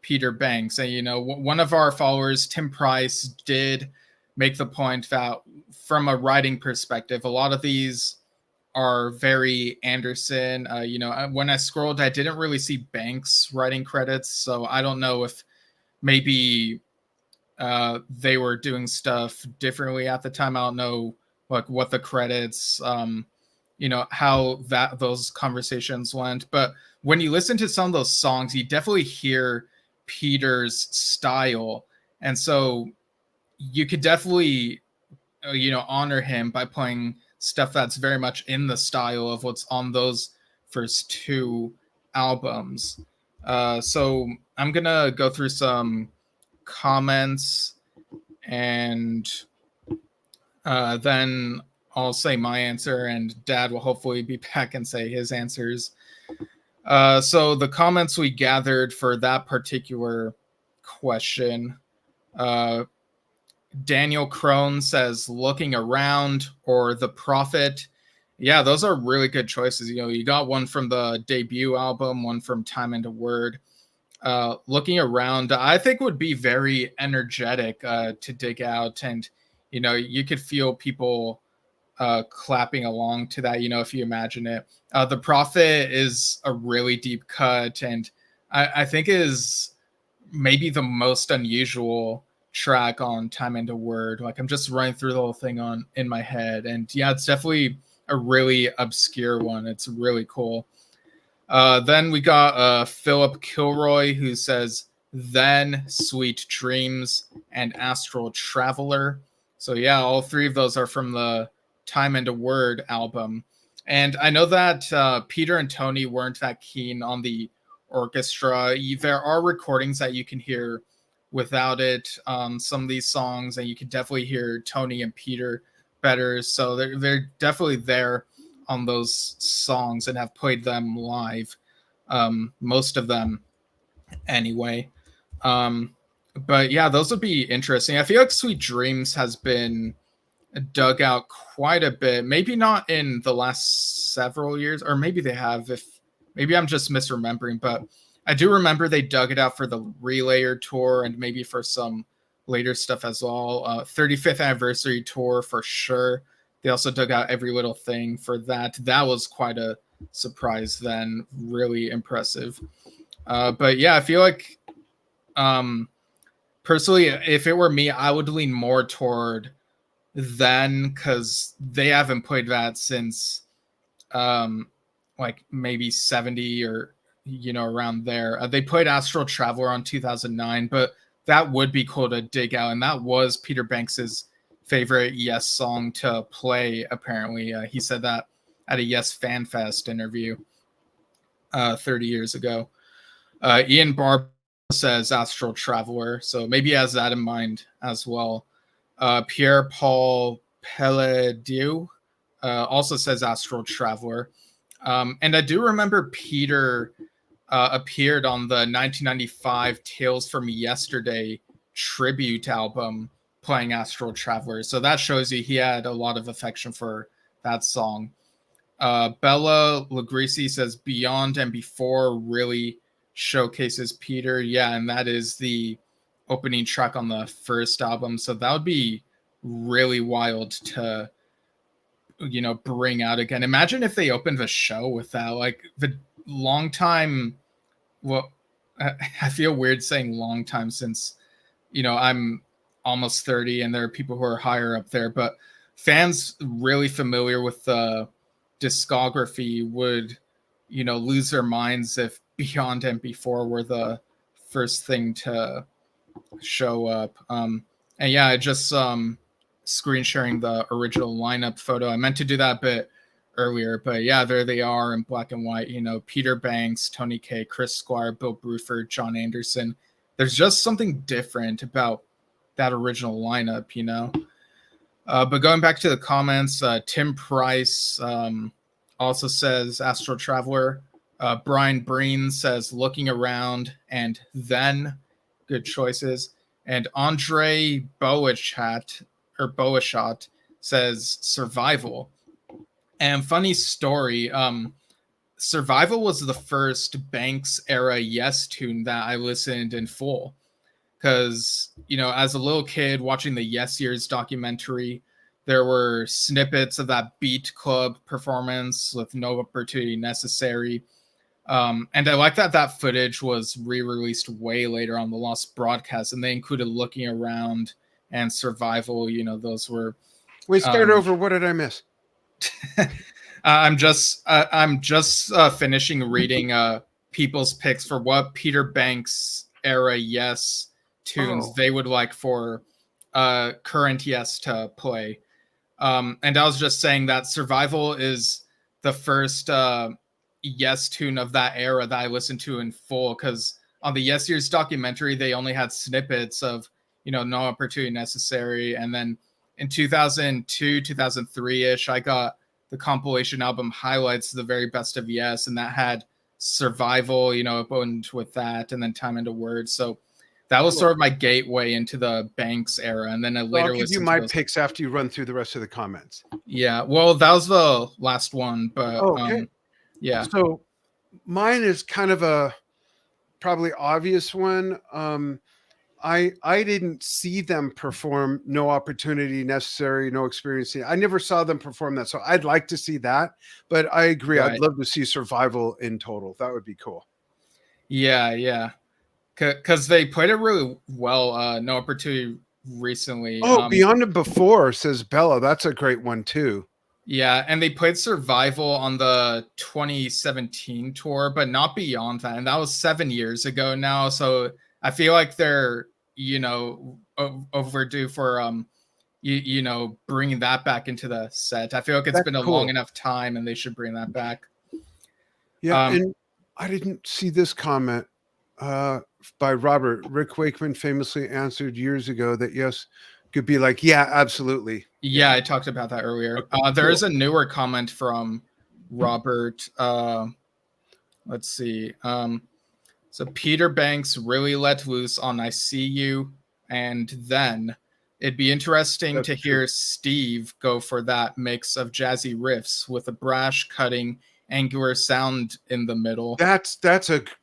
[SPEAKER 2] Peter Banks. And, you know, one of our followers, Tim Price, did make the point that from a writing perspective, a lot of these are very Anderson. You know, when I scrolled, I didn't really see Banks writing credits, so I don't know if maybe they were doing stuff differently at the time. I don't know like what the credits, you know, how those conversations went. But when you listen to some of those songs, you definitely hear Peter's style, and so you could definitely you know, honor him by playing stuff that's very much in the style of what's on those first two albums. So I'm gonna go through some comments, and then I'll say my answer, and Dad will hopefully be back and say his answers. So the comments we gathered for that particular question, Daniel Crone says Looking Around or The Prophet. Yeah, those are really good choices. You know, you got one from the debut album, one from Time and a Word. Looking Around, I think would be very energetic to dig out, and you know, you could feel people clapping along to that, you know, if you imagine it. The Prophet is a really deep cut, and I think is maybe the most unusual track on Time and a Word. Like, I'm just running through the whole thing in my head, and yeah, it's definitely a really obscure one. It's really cool. Then we got Philip Kilroy, who says Then, Sweet Dreams, and Astral Traveler. So yeah, all three of those are from the Time and a Word album. And I know that Peter and Tony weren't that keen on the orchestra. There are recordings that you can hear without it on some of these songs, and you can definitely hear Tony and Peter better. So they're definitely there on those songs and have played them live, most of them anyway. But yeah, those would be interesting. I feel like Sweet Dreams has been dug out quite a bit, maybe not in the last several years, or maybe they have, if maybe I'm just misremembering, but I do remember they dug it out for the Relayer tour and maybe for some later stuff as well. 35th anniversary tour for sure. They also dug out Every Little Thing for that. That was quite a surprise then. Really impressive. But yeah, I feel like personally, if it were me, I would lean more toward Then, because they haven't played that since like maybe 70 or you know, around there. They played Astral Traveler on 2009, but that would be cool to dig out, and that was Peter Banks's favorite Yes song to play, apparently. He said that at a Yes Fan Fest interview 30 years ago. Ian Barber says Astral Traveler, so maybe he has that in mind as well. Pierre-Paul Pelledieu also says Astral Traveler. And I do remember Peter appeared on the 1995 Tales from Yesterday tribute album playing Astral Traveler. So that shows you he had a lot of affection for that song. Bella Lagrisi says Beyond and Before really showcases Peter. Yeah, and that is the opening track on the first album. So that would be really wild to, you know, bring out again. Imagine if they opened the show with that. Like the long time, well, I feel weird saying long time since, you know, I'm almost 30 and there are people who are higher up there, but fans really familiar with the discography would, you know, lose their minds if Beyond and Before were the first thing to show up. And yeah, I just screen sharing the original lineup photo. I meant to do that a bit earlier, but yeah, there they are in black and white. You know, Peter Banks, Tony Kaye, Chris Squire, Bill Bruford, John Anderson. There's just something different about that original lineup, you know. But going back to the comments, Tim Price also says Astral Traveler. Brian Breen says Looking Around and Then. Good choices. And Andre Boachat says Survival. And funny story, Survival was the first Banks era Yes tune that I listened in full. Because, as a little kid watching the Yes Years documentary, there were snippets of that Beat Club performance with No Opportunity Necessary. And I like that footage was re-released way later on the Lost Broadcast, and they included Looking Around and Survival. Those were...
[SPEAKER 1] Wait, start over. What did I miss?
[SPEAKER 2] I'm just finishing reading people's picks for what Peter Banks era Yes tunes they would like for current Yes to play. And I was just saying that Survival is the first Yes tune of that era that I listened to in full, because on the Yes Years documentary, they only had snippets of, No Opportunity Necessary. And then in 2002, 2003-ish, I got the compilation album Highlights, The Very Best of Yes, and that had Survival, opened with that, and then Time into Words. So that was sort of my gateway into the Banks era. And then I later
[SPEAKER 1] I'll give you my picks after you run through the rest of the comments.
[SPEAKER 2] Yeah, well, that was the last one, but
[SPEAKER 1] okay.
[SPEAKER 2] Yeah.
[SPEAKER 1] So mine is kind of a probably obvious one. I didn't see them perform No Opportunity Necessary, No Experience. I never saw them perform that. So I'd like to see that. But I agree. Right. I'd love to see Survival in total. That would be cool.
[SPEAKER 2] Yeah. Because they played it really well. No Opportunity recently.
[SPEAKER 1] Beyond and Before, says Bella. That's a great one too.
[SPEAKER 2] Yeah, and they played Survival on the 2017 tour, but not beyond that. And that was 7 years ago now. So I feel like they're, overdue for, bringing that back into the set. I feel like it's been a long enough time and they should bring that back.
[SPEAKER 1] Yeah, and I didn't see this comment by Robert. Rick Wakeman famously answered years ago that yes could be like, yeah, absolutely.
[SPEAKER 2] Yeah, I talked about that earlier. There is a newer comment from Robert. Let's see. So Peter Banks really let loose on I See You, and then it'd be interesting to hear Steve go for that mix of jazzy riffs with a brash cutting angular sound in the middle.
[SPEAKER 1] That's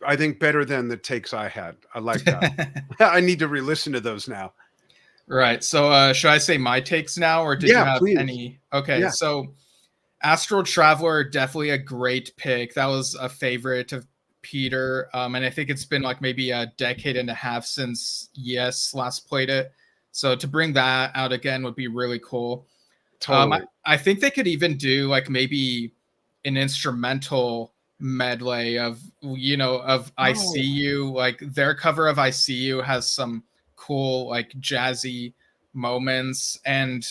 [SPEAKER 1] I think better than the takes I had. I like that. I need to re-listen to those now.
[SPEAKER 2] Right. So should I say my takes now, or did you have any? Okay. Yeah. So Astral Traveler, definitely a great pick. That was a favorite of Peter. And I think it's been like maybe a decade and a half since Yes last played it. So to bring that out again would be really cool. Totally. I think they could even do like maybe an instrumental medley of, I See You. Like their cover of I See You has some cool like jazzy moments. And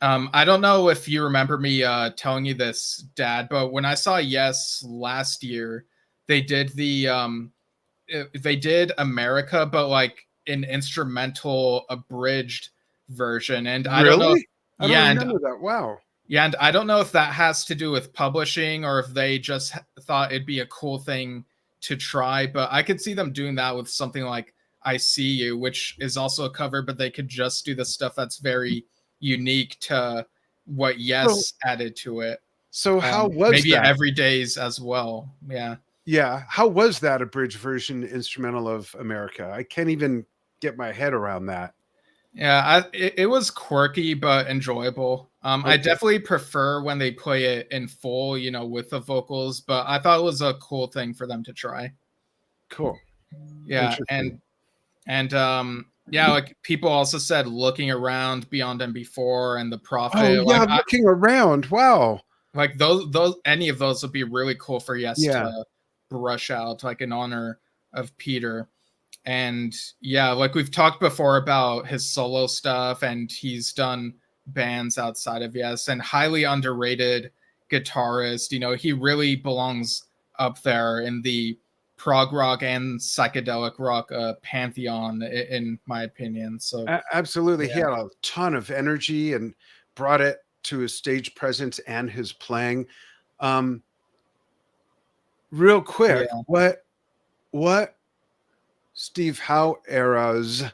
[SPEAKER 2] I don't know if you remember me telling you this, Dad, but when I saw Yes last year, they did they did America, but like an instrumental abridged version. And I don't know.
[SPEAKER 1] I don't remember that. Wow.
[SPEAKER 2] Yeah, and I don't know if that has to do with publishing or if they just thought it'd be a cool thing to try, but I could see them doing that with something like I See You, which is also a cover, but they could just do the stuff that's very unique to what Yes added to it.
[SPEAKER 1] So how was
[SPEAKER 2] maybe
[SPEAKER 1] that?
[SPEAKER 2] Everydays as well.
[SPEAKER 1] Yeah. How was that abridged version instrumental of America? I can't even get my head around that.
[SPEAKER 2] Yeah, it was quirky but enjoyable. I definitely prefer when they play it in full, with the vocals, but I thought it was a cool thing for them to try.
[SPEAKER 1] Cool.
[SPEAKER 2] Yeah, and like people also said Looking Around, Beyond and Before, and The Prophet.
[SPEAKER 1] Oh, yeah, Looking Around. Wow.
[SPEAKER 2] Like those any of those would be really cool for Yes to brush out, like in honor of Peter. And like we've talked before about his solo stuff, and he's done bands outside of Yes, and highly underrated guitarist. He really belongs up there in the prog rock and psychedelic rock pantheon, in my opinion. So
[SPEAKER 1] absolutely. He had a ton of energy and brought it to his stage presence and his playing. Real quick, what Steve Howe era's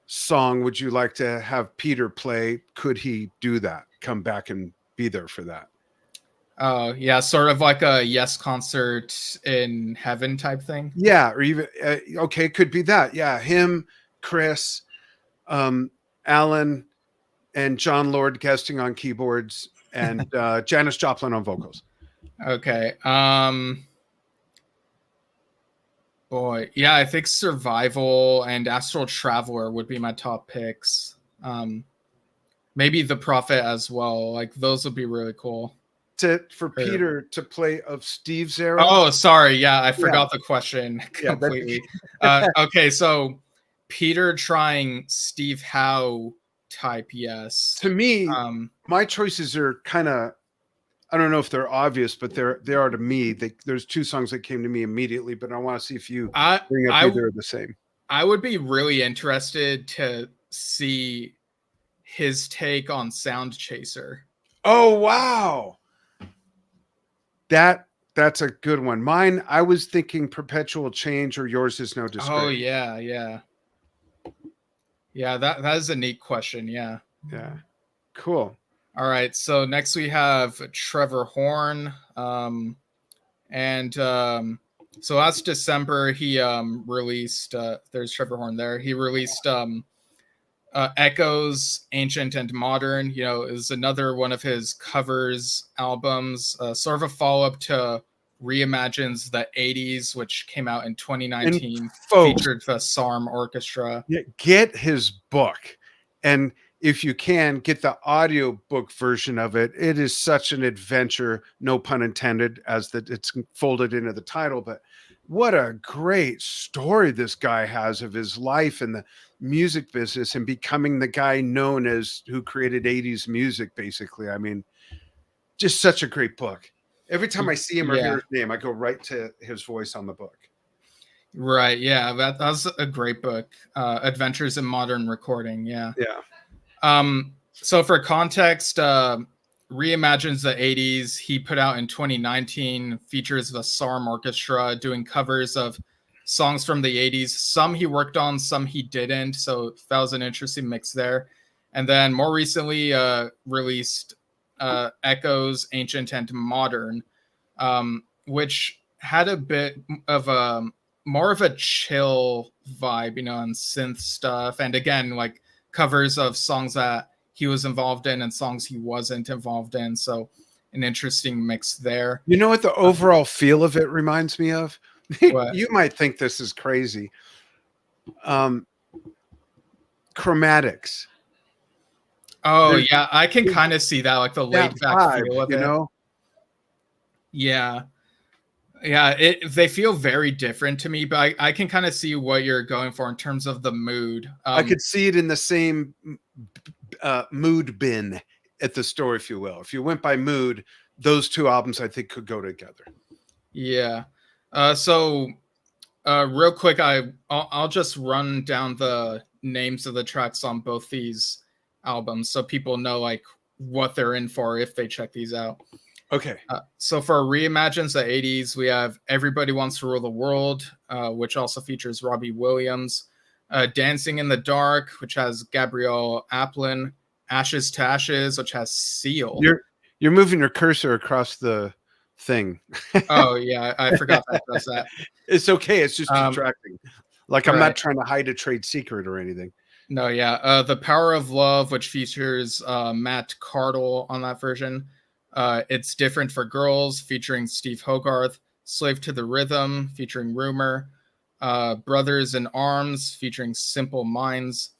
[SPEAKER 1] song would you like to have Peter play? Could he do that? Come back and be there for that?
[SPEAKER 2] Oh, yeah, sort of like a Yes concert in heaven type thing.
[SPEAKER 1] Yeah, or even okay, could be that. Yeah, him, Chris, Alan, and John Lord guesting on keyboards, and Janis Joplin on vocals.
[SPEAKER 2] Okay. Boy, yeah, I think Survival and Astral Traveler would be my top picks. Maybe The Prophet as well. Like those would be really cool.
[SPEAKER 1] For Peter to play of Steve's era.
[SPEAKER 2] Oh, sorry. Yeah, I forgot the question completely. Okay, so Peter trying Steve Howe type, yes.
[SPEAKER 1] To me, my choices are kind of, I don't know if they're obvious, but they are to me. There's two songs that came to me immediately, but I want to see if you bring up either of the same.
[SPEAKER 2] I would be really interested to see his take on Sound Chaser.
[SPEAKER 1] Oh, wow. That's a good one. Mine, I was thinking Perpetual Change or Yours Is No Disgrace.
[SPEAKER 2] Oh, yeah, yeah. Yeah, that is a neat question, yeah.
[SPEAKER 1] Yeah. Cool.
[SPEAKER 2] All right, so next we have Trevor Horn. So last December, he released, there's Trevor Horn there. He released Echoes, Ancient and Modern. You know, is another one of his covers albums, sort of a follow-up to Reimagines the 80s, which came out in 2019, featured the SARM Orchestra.
[SPEAKER 1] Yeah, get his book. And if you can, get the audio book version of it. It is such an adventure, no pun intended, as that it's folded into the title. But what a great story this guy has of his life in the music business and becoming the guy known as who created 80s music, basically. I mean, just such a great book. Every time I see him or hear his name, I go right to his voice on the book.
[SPEAKER 2] Right. Yeah, that was a great book. Adventures in Modern Recording. Yeah.
[SPEAKER 1] Yeah.
[SPEAKER 2] So for context, Reimagines the 80s, he put out in 2019, features the SARM Orchestra doing covers of songs from the 80s. Some he worked on, some he didn't. So that was an interesting mix there. And then more recently released Echoes, Ancient and Modern, which had a bit of a more of a chill vibe, you know, and synth stuff. And again, like covers of songs that he was involved in and songs he wasn't involved in. So an interesting mix there.
[SPEAKER 1] You know what the overall feel of it reminds me of? You might think this is crazy. Chromatics.
[SPEAKER 2] Oh, yeah, I can kind of see that, like the laid back feel of it.
[SPEAKER 1] Know?
[SPEAKER 2] Yeah. Yeah, they feel very different to me, but I can kind of see what you're going for in terms of the mood.
[SPEAKER 1] I could see it in the same mood bin at the store, if you will. If you went by mood, those two albums I think could go together.
[SPEAKER 2] Yeah. So real quick, I'll just run down the names of the tracks on both these albums so people know like what they're in for if they check these out.
[SPEAKER 1] Okay.
[SPEAKER 2] So for Reimagines the 80s, we have Everybody Wants to Rule the World, which also features Robbie Williams. Dancing in the Dark, which has Gabrielle Aplin. Ashes to Ashes, which has Seal.
[SPEAKER 1] You're moving your cursor across the thing.
[SPEAKER 2] Oh, yeah. I forgot that does that.
[SPEAKER 1] It's okay. It's just distracting. Like I'm not trying to hide a trade secret or anything.
[SPEAKER 2] No, yeah. The Power of Love, which features Matt Cardle on that version. It's Different for Girls, featuring Steve Hogarth. Slave to the Rhythm, featuring Rumor. Brothers in Arms, featuring Simple Minds.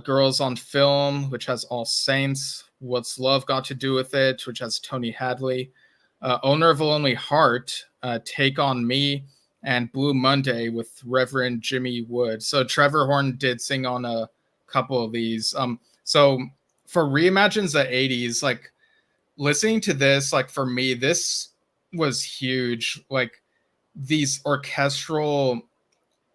[SPEAKER 2] Girls on Film, which has All Saints. What's Love Got to Do with It, which has Tony Hadley. Owner of a Lonely Heart, Take on Me, and Blue Monday with Reverend Jimmy Wood. So Trevor Horn did sing on a couple of these. So for Reimagines the 80s, like listening to this, like for me, this was huge. Like these orchestral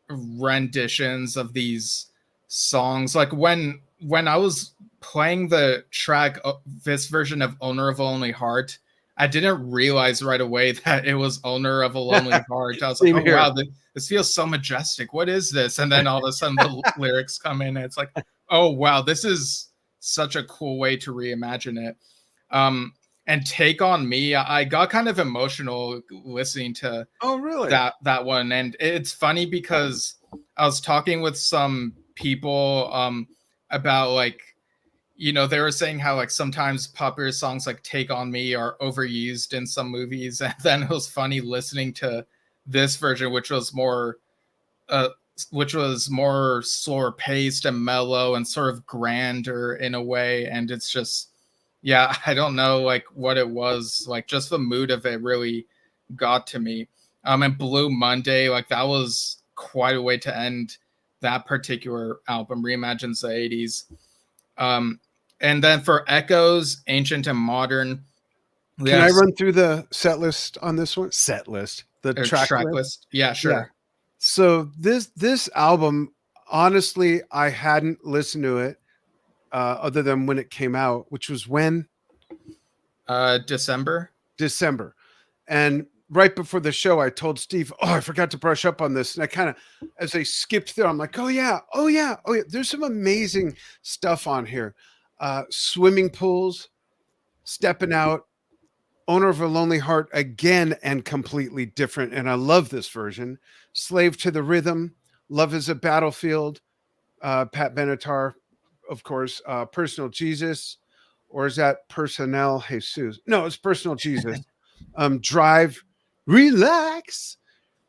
[SPEAKER 2] renditions of these songs, like when I was playing the track, this version of Owner of a Lonely Heart, I didn't realize right away that it was Owner of a Lonely Heart. I was like, oh wow, this feels so majestic. What is this? And then all of a sudden the lyrics come in and it's like, oh wow, this is such a cool way to reimagine it. And Take on Me, I got kind of emotional listening to
[SPEAKER 1] Oh, really?
[SPEAKER 2] that one. And it's funny because I was talking with some people about like, you know, they were saying how like sometimes popular songs like Take on Me are overused in some movies. And then it was funny listening to this version, uh which was more slower paced and mellow and sort of grander in a way. And it's just, yeah, I don't know like what it was, like just the mood of it really got to me. And Blue Monday, like that was quite a way to end that particular album, Reimagines the 80s. And then for Echoes, Ancient and Modern, we
[SPEAKER 1] Can
[SPEAKER 2] have
[SPEAKER 1] I run through the set list on this one? Set list, the track list.
[SPEAKER 2] list. Yeah, sure.
[SPEAKER 1] Yeah. So this album, honestly, I hadn't listened to it other than when it came out, which was when
[SPEAKER 2] December.
[SPEAKER 1] And right before the show, I told Steve, "Oh, I forgot to brush up on this." And I kind of, as I skipped through, I'm like, "Oh yeah, oh yeah, oh yeah." There's some amazing stuff on here. Swimming pools, stepping out, owner of a lonely heart, again and completely different. And I love this version. Slave to the rhythm, love is a battlefield. Pat Benatar, of course. Personal Jesus, or is that Personnel Jesus? No, it's Personal Jesus. Drive, relax,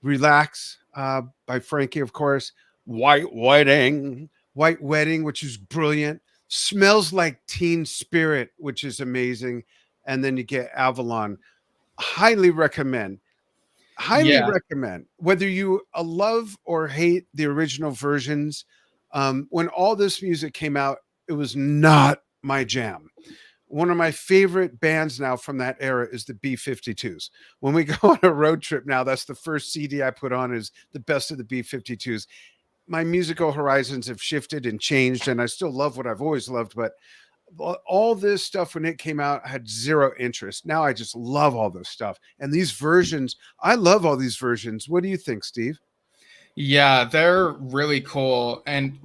[SPEAKER 1] relax, by Frankie, of course. White Wedding, which is brilliant. Smells Like Teen Spirit, which is amazing. And then you get Avalon. Highly recommend. Highly
[SPEAKER 2] Yeah.
[SPEAKER 1] recommend. Whether you love or hate the original versions, when all this music came out, it was not my jam. One of my favorite bands now from that era is the B-52s. When we go on a road trip now, that's the first CD I put on, is the best of the B-52s. My musical horizons have shifted and changed, and I still love what I've always loved, but all this stuff when it came out, I had zero interest. Now I just love all this stuff. And these versions, I love all these versions. What do you think, Steve?
[SPEAKER 2] Yeah, they're really cool. And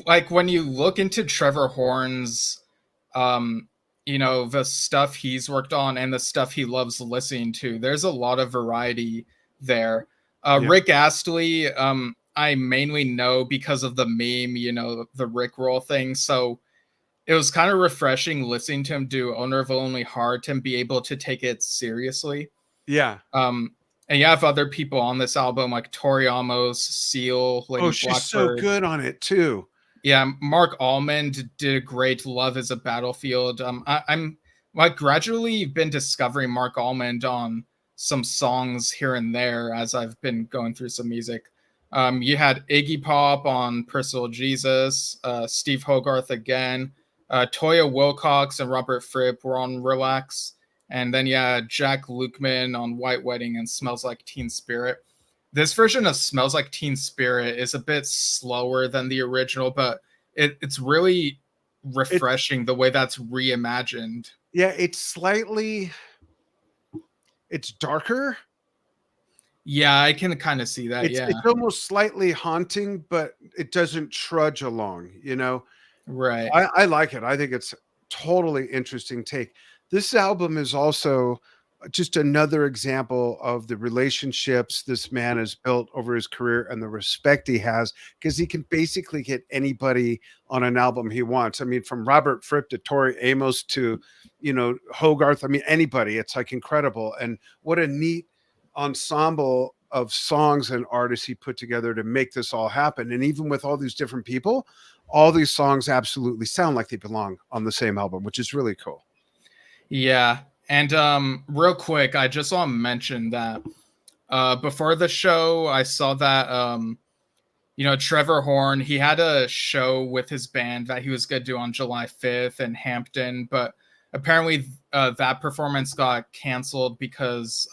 [SPEAKER 2] like when you look into Trevor Horn's you know, the stuff he's worked on and the stuff he loves listening to, there's a lot of variety there.
[SPEAKER 1] Yeah.
[SPEAKER 2] Rick Astley, I mainly know because of the meme, you know, the Rickroll thing. So it was kind of refreshing listening to him do Owner of a Lonely Heart and be able to take it seriously.
[SPEAKER 1] Yeah.
[SPEAKER 2] And you have other people on this album like Tori Amos, Seal, Lady
[SPEAKER 1] Oh, she's so
[SPEAKER 2] Blackbird.
[SPEAKER 1] good on it too.
[SPEAKER 2] Yeah, Mark Almond did a great Love is a Battlefield. I'm like gradually been discovering Mark Almond on some songs here and there as I've been going through some music. You had Iggy Pop on Personal Jesus, Steve Hogarth again, Toya Wilcox and Robert Fripp were on Relax, and then yeah, Jack Lukeman on White Wedding and Smells Like Teen Spirit. This version of Smells Like Teen Spirit is a bit slower than the original, but it's really refreshing the way that's reimagined.
[SPEAKER 1] Yeah, it's darker.
[SPEAKER 2] Yeah, I can kind of see that.
[SPEAKER 1] It's almost slightly haunting, but it doesn't trudge along, you know.
[SPEAKER 2] Right.
[SPEAKER 1] I like it. I think it's totally interesting take. This album is also just another example of the relationships this man has built over his career and the respect he has, because he can basically get anybody on an album he wants. I mean, from Robert Fripp to Tori Amos to, you know, Hogarth. I mean, anybody. It's like incredible. And what a neat ensemble of songs and artists he put together to make this all happen. And even with all these different people, all these songs absolutely sound like they belong on the same album, which is really cool.
[SPEAKER 2] Yeah. And real quick, I just want to mention that before the show, I saw that you know, Trevor Horn, he had a show with his band that he was going to do on July 5th in Hampton, but apparently that performance got canceled because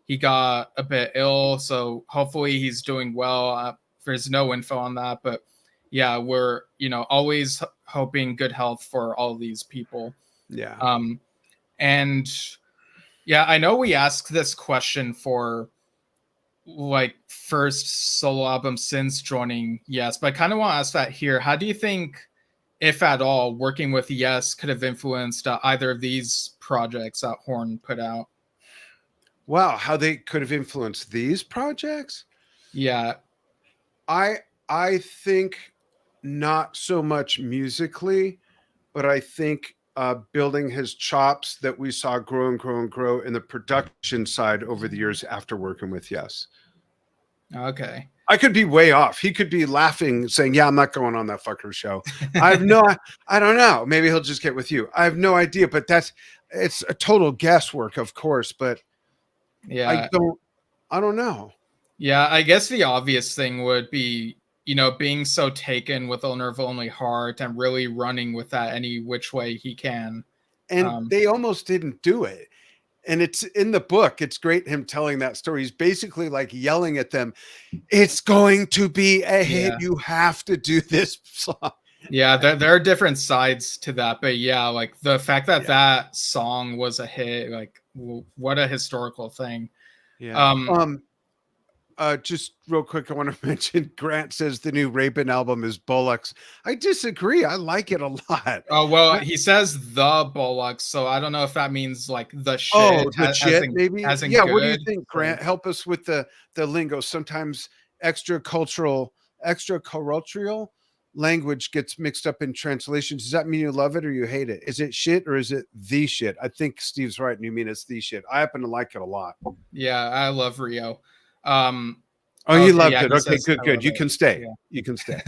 [SPEAKER 2] he got a bit ill. So hopefully he's doing well. There's no info on that, but yeah, we're, you know, always hoping good health for all these people.
[SPEAKER 1] Yeah.
[SPEAKER 2] And yeah, I know we asked this question for like first solo album since joining Yes, but I kind of want to ask that here. How do you think, if at all, working with Yes could have influenced either of these projects that Horn put out.
[SPEAKER 1] Wow, how they could have influenced these projects?
[SPEAKER 2] Yeah.
[SPEAKER 1] I think not so much musically, but I think building his chops that we saw grow and grow and grow in the production side over the years after working with Yes.
[SPEAKER 2] Okay.
[SPEAKER 1] I could be way off. He could be laughing, saying, "Yeah, I'm not going on that fucker show." I don't know. Maybe he'll just get with you. I have no idea, but it's a total guesswork, of course. But
[SPEAKER 2] yeah,
[SPEAKER 1] I don't know.
[SPEAKER 2] Yeah, I guess the obvious thing would be, being so taken with Owner of Only Heart and really running with that any which way he can.
[SPEAKER 1] And they almost didn't do it. And it's in the book. It's great him telling that story. He's basically like yelling at them, "It's going to be a hit. You have to do this song."
[SPEAKER 2] Yeah, there are different sides to that. But yeah, like the fact that that song was a hit, like what a historical thing.
[SPEAKER 1] Yeah. Just real quick, I want to mention Grant says the new Rabin album is Bollocks. I disagree. I like it a lot.
[SPEAKER 2] Oh, well, he says the Bollocks, so I don't know if that means like the shit.
[SPEAKER 1] Oh, the shit, maybe. Yeah,
[SPEAKER 2] good.
[SPEAKER 1] What do you think, Grant? Help us with the lingo. Sometimes extracultural language gets mixed up in translations. Does that mean you love it or you hate it? Is it shit or is it the shit? I think Steve's right and you mean it's the shit. I happen to like it a lot.
[SPEAKER 2] Yeah, I love Rio.
[SPEAKER 1] You loved it. Okay, good. You can stay. Yeah. You can stay.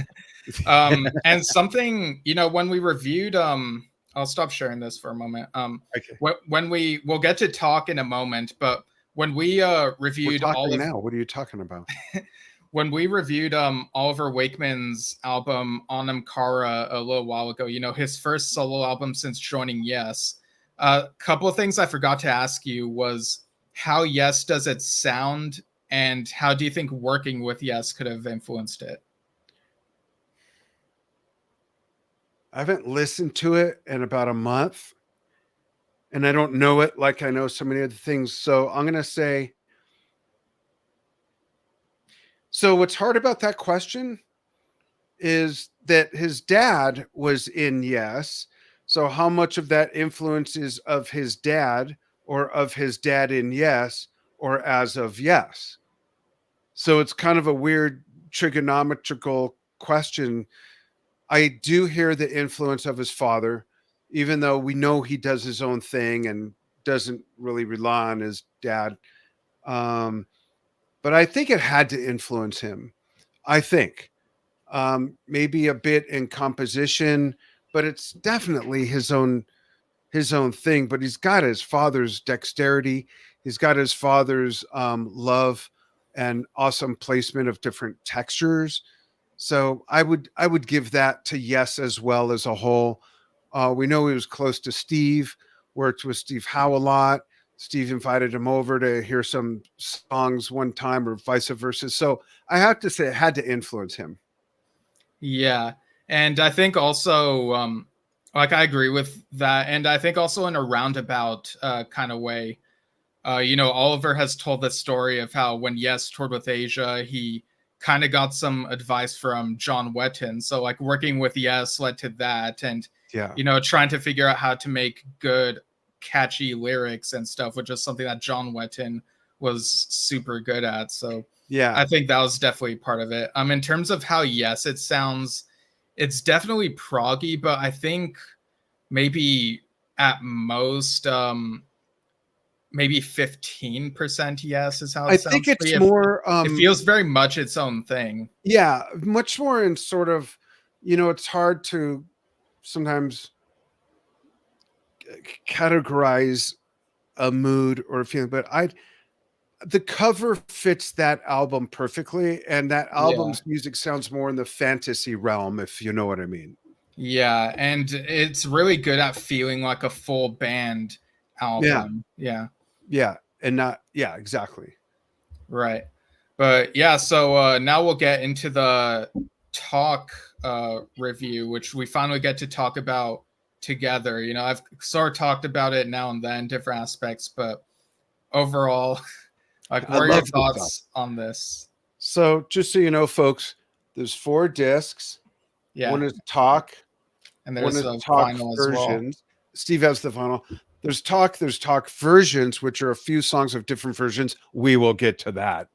[SPEAKER 2] And something, when we reviewed, I'll stop sharing this for a moment.
[SPEAKER 1] Okay.
[SPEAKER 2] When we'll get to talk in a moment, but when we reviewed
[SPEAKER 1] now, what are you talking about?
[SPEAKER 2] When we reviewed Oliver Wakeman's album Onam Kara a little while ago, his first solo album since joining Yes, a couple of things I forgot to ask you was how Yes does it sound, and how do you think working with Yes could have influenced it?
[SPEAKER 1] I haven't listened to it in about a month, and I don't know it like I know so many other things. So I'm going to say, so what's hard about that question is that his dad was in Yes. So how much of that influence is of his dad or of his dad in Yes or as of Yes? So it's kind of a weird trigonometrical question. I do hear the influence of his father, even though we know he does his own thing and doesn't really rely on his dad. But I think it had to influence him. I think maybe a bit in composition, but it's definitely his own thing. But he's got his father's dexterity. He's got his father's love and awesome placement of different textures. So I would give that to Yes as well as a whole. We know he was close to Steve, worked with Steve Howe a lot. Steve invited him over to hear some songs one time or vice versa. So I have to say it had to influence him.
[SPEAKER 2] Yeah. And I think also, I agree with that. And I think also in a roundabout kind of way, Oliver has told the story of how when Yes toured with Asia, he kind of got some advice from John Wetton. So like working with Yes led to that. And, trying to figure out how to make good, catchy lyrics and stuff, which is something that John Wetton was super good at. So yeah, I think that was definitely part of it. In terms of how Yes it sounds, it's definitely proggy, but I think maybe at most maybe 15% Yes is how it sounds.
[SPEAKER 1] I think it's more
[SPEAKER 2] it feels very much its own thing.
[SPEAKER 1] Yeah, much more in sort of, it's hard to sometimes categorize a mood or a feeling, but the cover fits that album perfectly, and that album's music sounds more in the fantasy realm, if you know what I mean.
[SPEAKER 2] Yeah, and it's really good at feeling like a full band album. Yeah,
[SPEAKER 1] and not exactly.
[SPEAKER 2] Right. But yeah, so now we'll get into the talk review, which we finally get to talk about together. I've sort of talked about it now and then, different aspects, but overall, like, what are your thoughts on this?
[SPEAKER 1] So just so you know, folks, there's 4 discs.
[SPEAKER 2] Yeah.
[SPEAKER 1] One is talk.
[SPEAKER 2] And there's
[SPEAKER 1] one is talk versions. Well. Steve has the vinyl. There's talk versions, which are a few songs of different versions. We will get to that.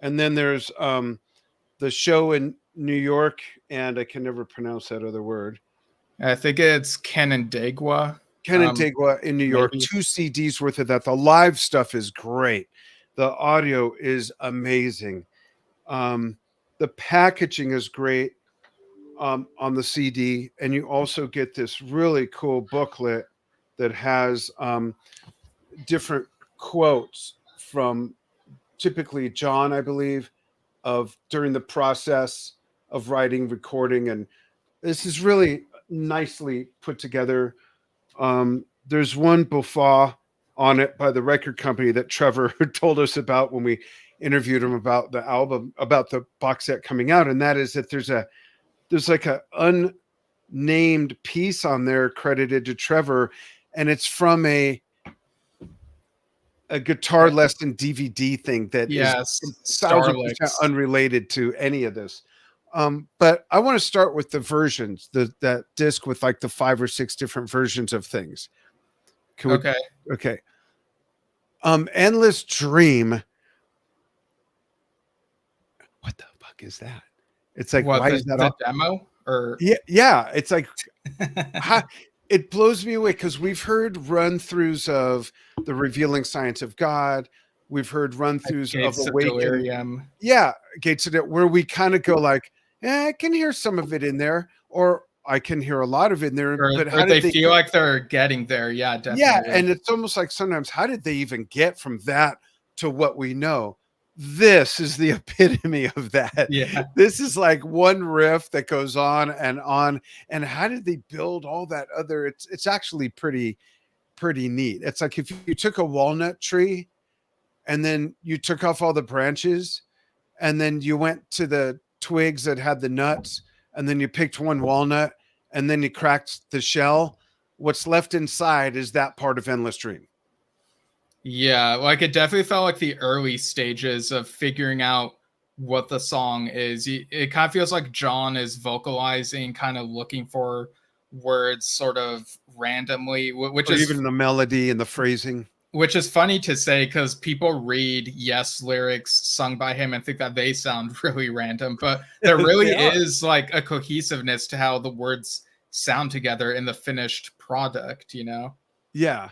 [SPEAKER 1] And then there's the show in New York, and I can never pronounce that other word.
[SPEAKER 2] I think it's Canandaigua.
[SPEAKER 1] Canandaigua in New York,
[SPEAKER 2] maybe.
[SPEAKER 1] 2 CDs worth of that. The live stuff is great. The audio is amazing. The packaging is great on the CD, and you also get this really cool booklet that has different quotes from typically John, I believe, of during the process of writing, recording, and this is really nicely put together. There's one buffa on it by the record company that Trevor told us about when we interviewed him about the album, about the box set coming out, and that is that there's like a unnamed piece on there credited to Trevor, and it's from a guitar lesson DVD thing that is 1,000% unrelated to any of this. But I want to start with the versions, that disc with like the 5 or 6 different versions of things. Okay. Endless Dream. What the fuck is that? It's like, why is that
[SPEAKER 2] the demo? Or
[SPEAKER 1] yeah, it's like it blows me away because we've heard run-throughs of The Revealing Science of God. We've heard run-throughs of Awaken. Yeah, Gates of it, where we kind of go like, I can hear some of it in there, or I can hear a lot of it in there.
[SPEAKER 2] But how did they feel like they're getting there? Yeah, definitely.
[SPEAKER 1] Yeah, and it's almost like sometimes, how did they even get from that to what we know? This is the epitome of that.
[SPEAKER 2] Yeah.
[SPEAKER 1] This is like one riff that goes on. And how did they build all that other? It's actually pretty neat. It's like if you took a walnut tree and then you took off all the branches and then you went to the twigs that had the nuts and then you picked one walnut and then you cracked the shell. What's left inside is that part of Endless Dream.
[SPEAKER 2] Yeah, like it definitely felt like the early stages of figuring out what the song is. It kind of feels like John is vocalizing, kind of looking for words sort of randomly, which is
[SPEAKER 1] even the melody and the phrasing.
[SPEAKER 2] Which is funny to say because people read Yes lyrics sung by him and think that they sound really random, but there really is like a cohesiveness to how the words sound together in the finished product, you know?
[SPEAKER 1] Yeah.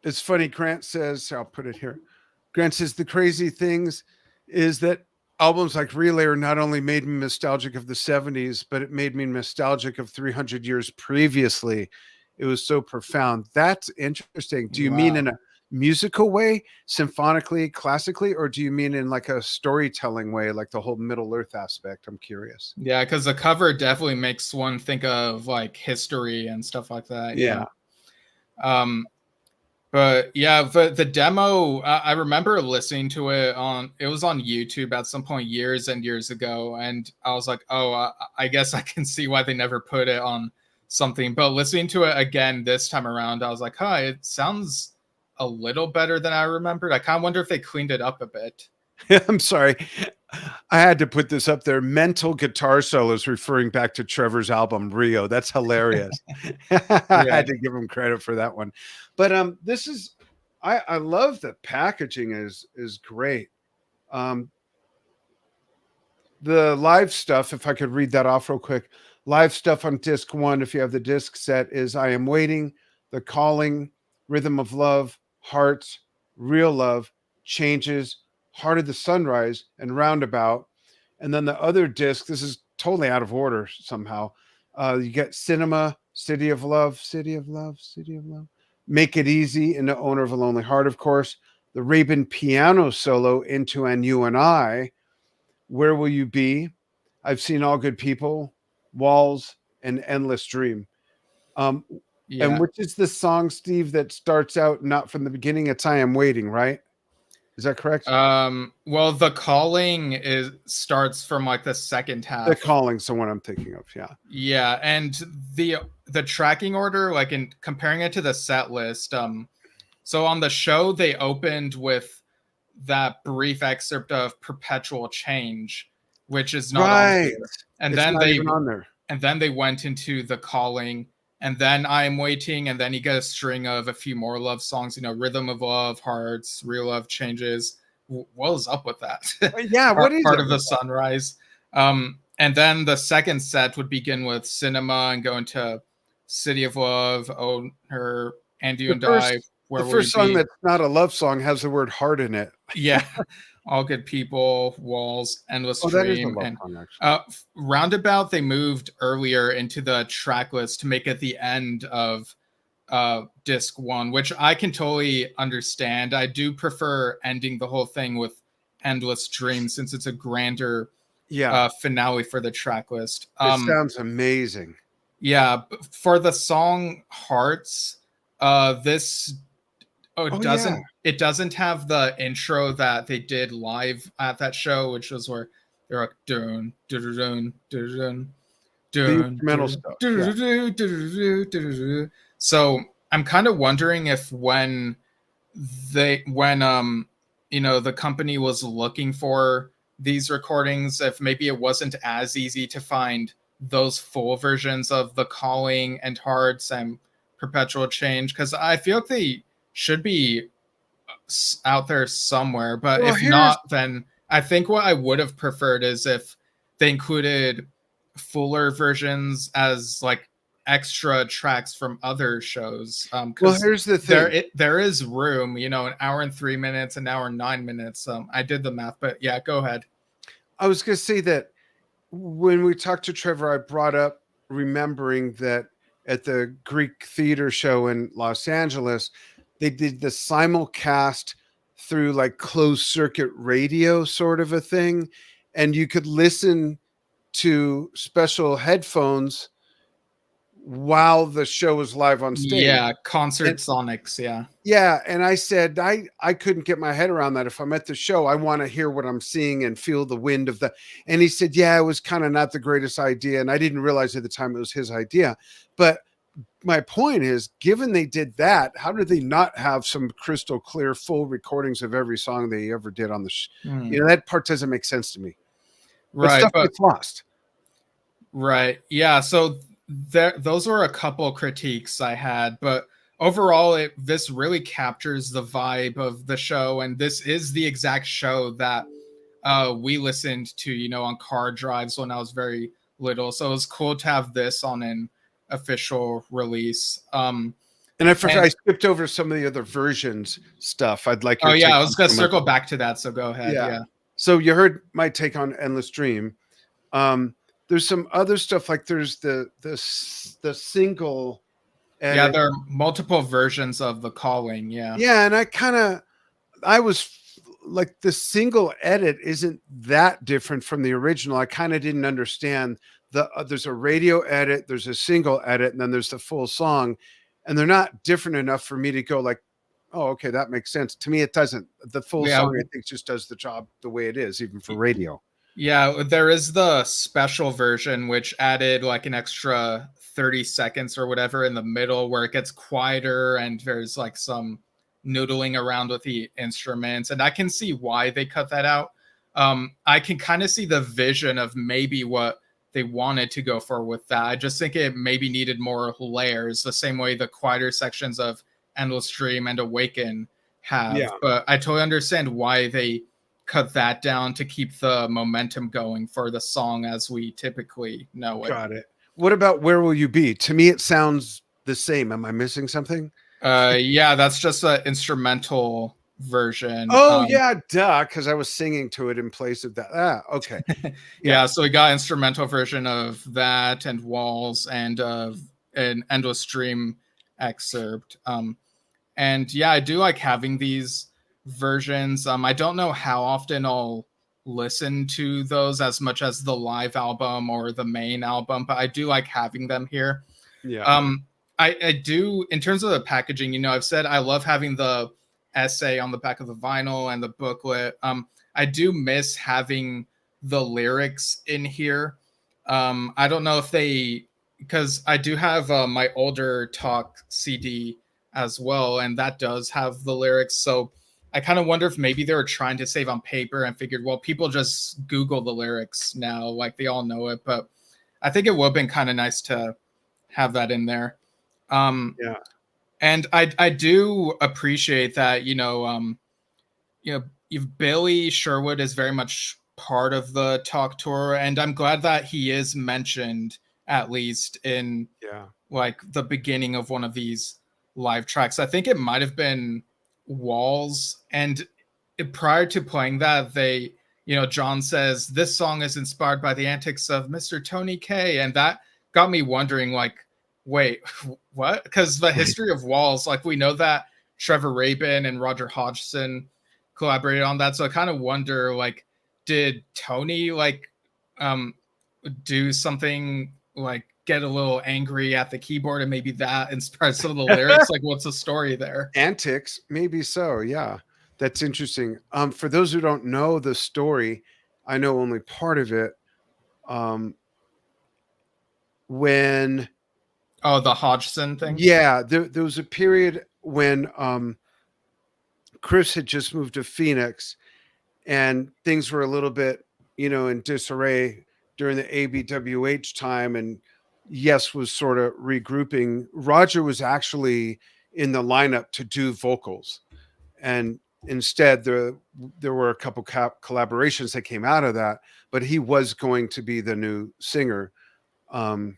[SPEAKER 1] It's funny. Grant says, I'll put it here. Grant says the crazy things is that albums like Relayer not only made me nostalgic of the 70s, but it made me nostalgic of 300 years previously. It was so profound. That's interesting. Do you mean in a musical way, symphonically, classically, or do you mean in like a storytelling way, like the whole Middle Earth aspect? I'm curious.
[SPEAKER 2] Yeah, because the cover definitely makes one think of like history and stuff like that.
[SPEAKER 1] Yeah.
[SPEAKER 2] But yeah, the demo, I remember listening to it it was on YouTube at some point years and years ago. And I was like, oh, I guess I can see why they never put it on something. But listening to it again this time around, I was like, it sounds a little better than I remembered. I kind of wonder if they cleaned it up a bit.
[SPEAKER 1] I'm sorry. I had to put this up there. Mental guitar solos referring back to Trevor's album Rio. That's hilarious. I had to give him credit for that one. But this is I love the packaging is great. The live stuff, if I could read that off real quick. Live stuff on disc 1, if you have the disc set, is I Am Waiting, The Calling, Rhythm of Love, Hearts, Real Love, Changes, Heart of the Sunrise, and Roundabout. And then the other disc, this is totally out of order somehow. You get Cinema, City of Love, City of Love, City of Love, Make It Easy, and The Owner of a Lonely Heart, of course. The Rabin piano solo into And You and I, Where Will You Be, I've Seen All Good People, Walls, and Endless Dream. And which is the song, Steve, that starts out not from the beginning? It's I Am Waiting, right? Is that correct?
[SPEAKER 2] Well, The Calling starts from like the second half.
[SPEAKER 1] The Calling's the one I'm thinking of, yeah.
[SPEAKER 2] Yeah, and the tracking order, like in comparing it to the set list, so on the show they opened with that brief excerpt of Perpetual Change, which is not on there. And then they went into The Calling, and then I'm Waiting, and then you get a string of a few more love songs, Rhythm of Love, Hearts, Real Love Changes. What is up with that?
[SPEAKER 1] Yeah, what is
[SPEAKER 2] Part of the Sunrise. And then the second set would begin with Cinema and go into City of Love, Oh Her, And You and I.
[SPEAKER 1] The first song that's not a love song has the word heart in it.
[SPEAKER 2] Yeah. All Good People, Walls, Endless Dream.
[SPEAKER 1] That is a love song, actually.
[SPEAKER 2] Roundabout, they moved earlier into the track list to make it the end of disc 1, which I can totally understand. I do prefer ending the whole thing with Endless Dream since it's a grander finale for the track list.
[SPEAKER 1] It sounds amazing.
[SPEAKER 2] Yeah, for the song Hearts, this it doesn't have the intro that they did live at that show, which was where they're like dun dun dun dun dun dun. So I'm kind of wondering if when the company was looking for these recordings, if maybe it wasn't as easy to find those full versions of The Calling and Hearts and Perpetual Change, because I feel like they should be out there somewhere, but if not, then I think what I would have preferred is if they included fuller versions as like extra tracks from other shows.
[SPEAKER 1] Here's the thing.
[SPEAKER 2] There is room, an hour and 3 minutes, an hour and 9 minutes. I did the math, but yeah, go ahead.
[SPEAKER 1] I was going to say that when we talked to Trevor, I brought up remembering that at the Greek theater show in Los Angeles, they did the simulcast through like closed circuit radio sort of a thing. And you could listen to special headphones while the show was live on stage.
[SPEAKER 2] Yeah, concert sonics, yeah.
[SPEAKER 1] Yeah, and I said, I couldn't get my head around that. If I'm at the show, I want to hear what I'm seeing and feel the wind of the... And he said, yeah, it was kind of not the greatest idea. And I didn't realize at the time it was his idea. But my point is, given they did that, how did they not have some crystal clear full recordings of every song they ever did on the that part doesn't make sense to me.
[SPEAKER 2] Right,
[SPEAKER 1] but stuff gets lost.
[SPEAKER 2] Right. Yeah, so those were a couple critiques I had, but overall this really captures the vibe of the show, and this is the exact show that we listened to, on car drives when I was very little. So it was cool to have this on an official release.
[SPEAKER 1] And I skipped over some of the other versions stuff. I'd like.
[SPEAKER 2] I was gonna circle back to that. So go ahead. Yeah.
[SPEAKER 1] So you heard my take on Endless Dream. There's some other stuff, like there's the single. Edit.
[SPEAKER 2] Yeah, there are multiple versions of The Calling. Yeah.
[SPEAKER 1] Yeah, and I was like, the single edit isn't that different from the original. I kind of didn't understand there's a radio edit, there's a single edit, and then there's the full song, and they're not different enough for me to go like, oh, okay, that makes sense. To me, it doesn't. The full song, I think, just does the job the way it is, even for radio.
[SPEAKER 2] Yeah, there is the special version, which added like an extra 30 seconds or whatever in the middle where it gets quieter and there's like some noodling around with the instruments. And I can see why they cut that out. I can kind of see the vision of maybe what they wanted to go for with that. I just think it maybe needed more layers, the same way the quieter sections of Endless Dream and Awaken have. Yeah. But I totally understand why they cut that down to keep the momentum going for the song as we typically know it.
[SPEAKER 1] Got it. What about Where Will You Be? To me, it sounds the same. Am I missing something?
[SPEAKER 2] Yeah, that's just an instrumental version.
[SPEAKER 1] Oh, yeah, duh, because I was singing to it in place of that. Okay.
[SPEAKER 2] Yeah, so we got instrumental version of that and Walls and an Endless Dream excerpt. And yeah, I do like having these versions. I don't know how often I'll listen to those as much as the live album or the main album, but I do like having them here.
[SPEAKER 1] Yeah.
[SPEAKER 2] I do, in terms of the packaging, I've said I love having the essay on the back of the vinyl and the booklet. I do miss having the lyrics in here. I don't know if because I do have my older Talk CD as well, and that does have the lyrics. So I kind of wonder if maybe they were trying to save on paper and figured, well, people just Google the lyrics now, like they all know it. But I think it would have been kind of nice to have that in there.
[SPEAKER 1] Yeah.
[SPEAKER 2] And I do appreciate that, Billy Sherwood is very much part of the talk tour, and I'm glad that he is mentioned at least in
[SPEAKER 1] Yeah.
[SPEAKER 2] like the beginning of one of these live tracks. I think it might have been Walls, and prior to playing that, John says this song is inspired by the antics of Mr. Tony K, and that got me wondering, like, wait, what? Because the history of Walls, like, we know that Trevor Rabin and Roger Hodgson collaborated on that, so I kind of wonder, like, did Tony do something like get a little angry at the keyboard and maybe that inspired some of the lyrics? Like, what's the story there?
[SPEAKER 1] Antics, maybe so. Yeah, that's interesting. For those who don't know the story, I know only part of it. When
[SPEAKER 2] Oh, the Hodgson thing.
[SPEAKER 1] Yeah, there was a period when Chris had just moved to Phoenix, and things were a little bit, in disarray during the ABWH time, and Yes was sort of regrouping. Roger was actually in the lineup to do vocals, and instead there were a couple collaborations that came out of that, but he was going to be the new singer. And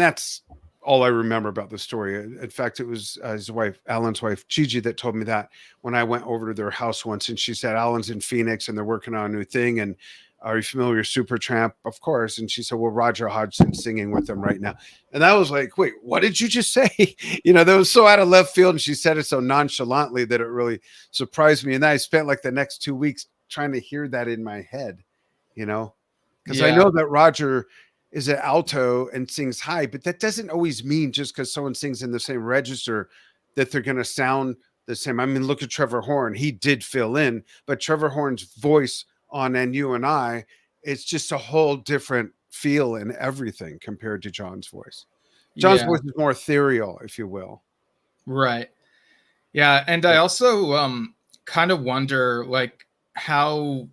[SPEAKER 1] that's all I remember about the story. In fact, it was his wife, Alan's wife, Gigi, that told me that when I went over to their house once, and she said, Alan's in Phoenix and they're working on a new thing. And are you familiar with Supertramp? Of course. And she said, well, Roger Hodgson's singing with them right now. And I was like, wait, what did you just say? That was so out of left field. And she said it so nonchalantly that it really surprised me. And then I spent like the next 2 weeks trying to hear that in my head, because I know that Roger is an alto and sings high, but that doesn't always mean just because someone sings in the same register that they're going to sound the same. I mean, look at Trevor Horn. He did fill in, but Trevor Horn's voice on And You and I, it's just a whole different feel and everything compared to John's voice. John's voice is more ethereal, if you will.
[SPEAKER 2] Right. Yeah. And I also kind of wonder, like, how,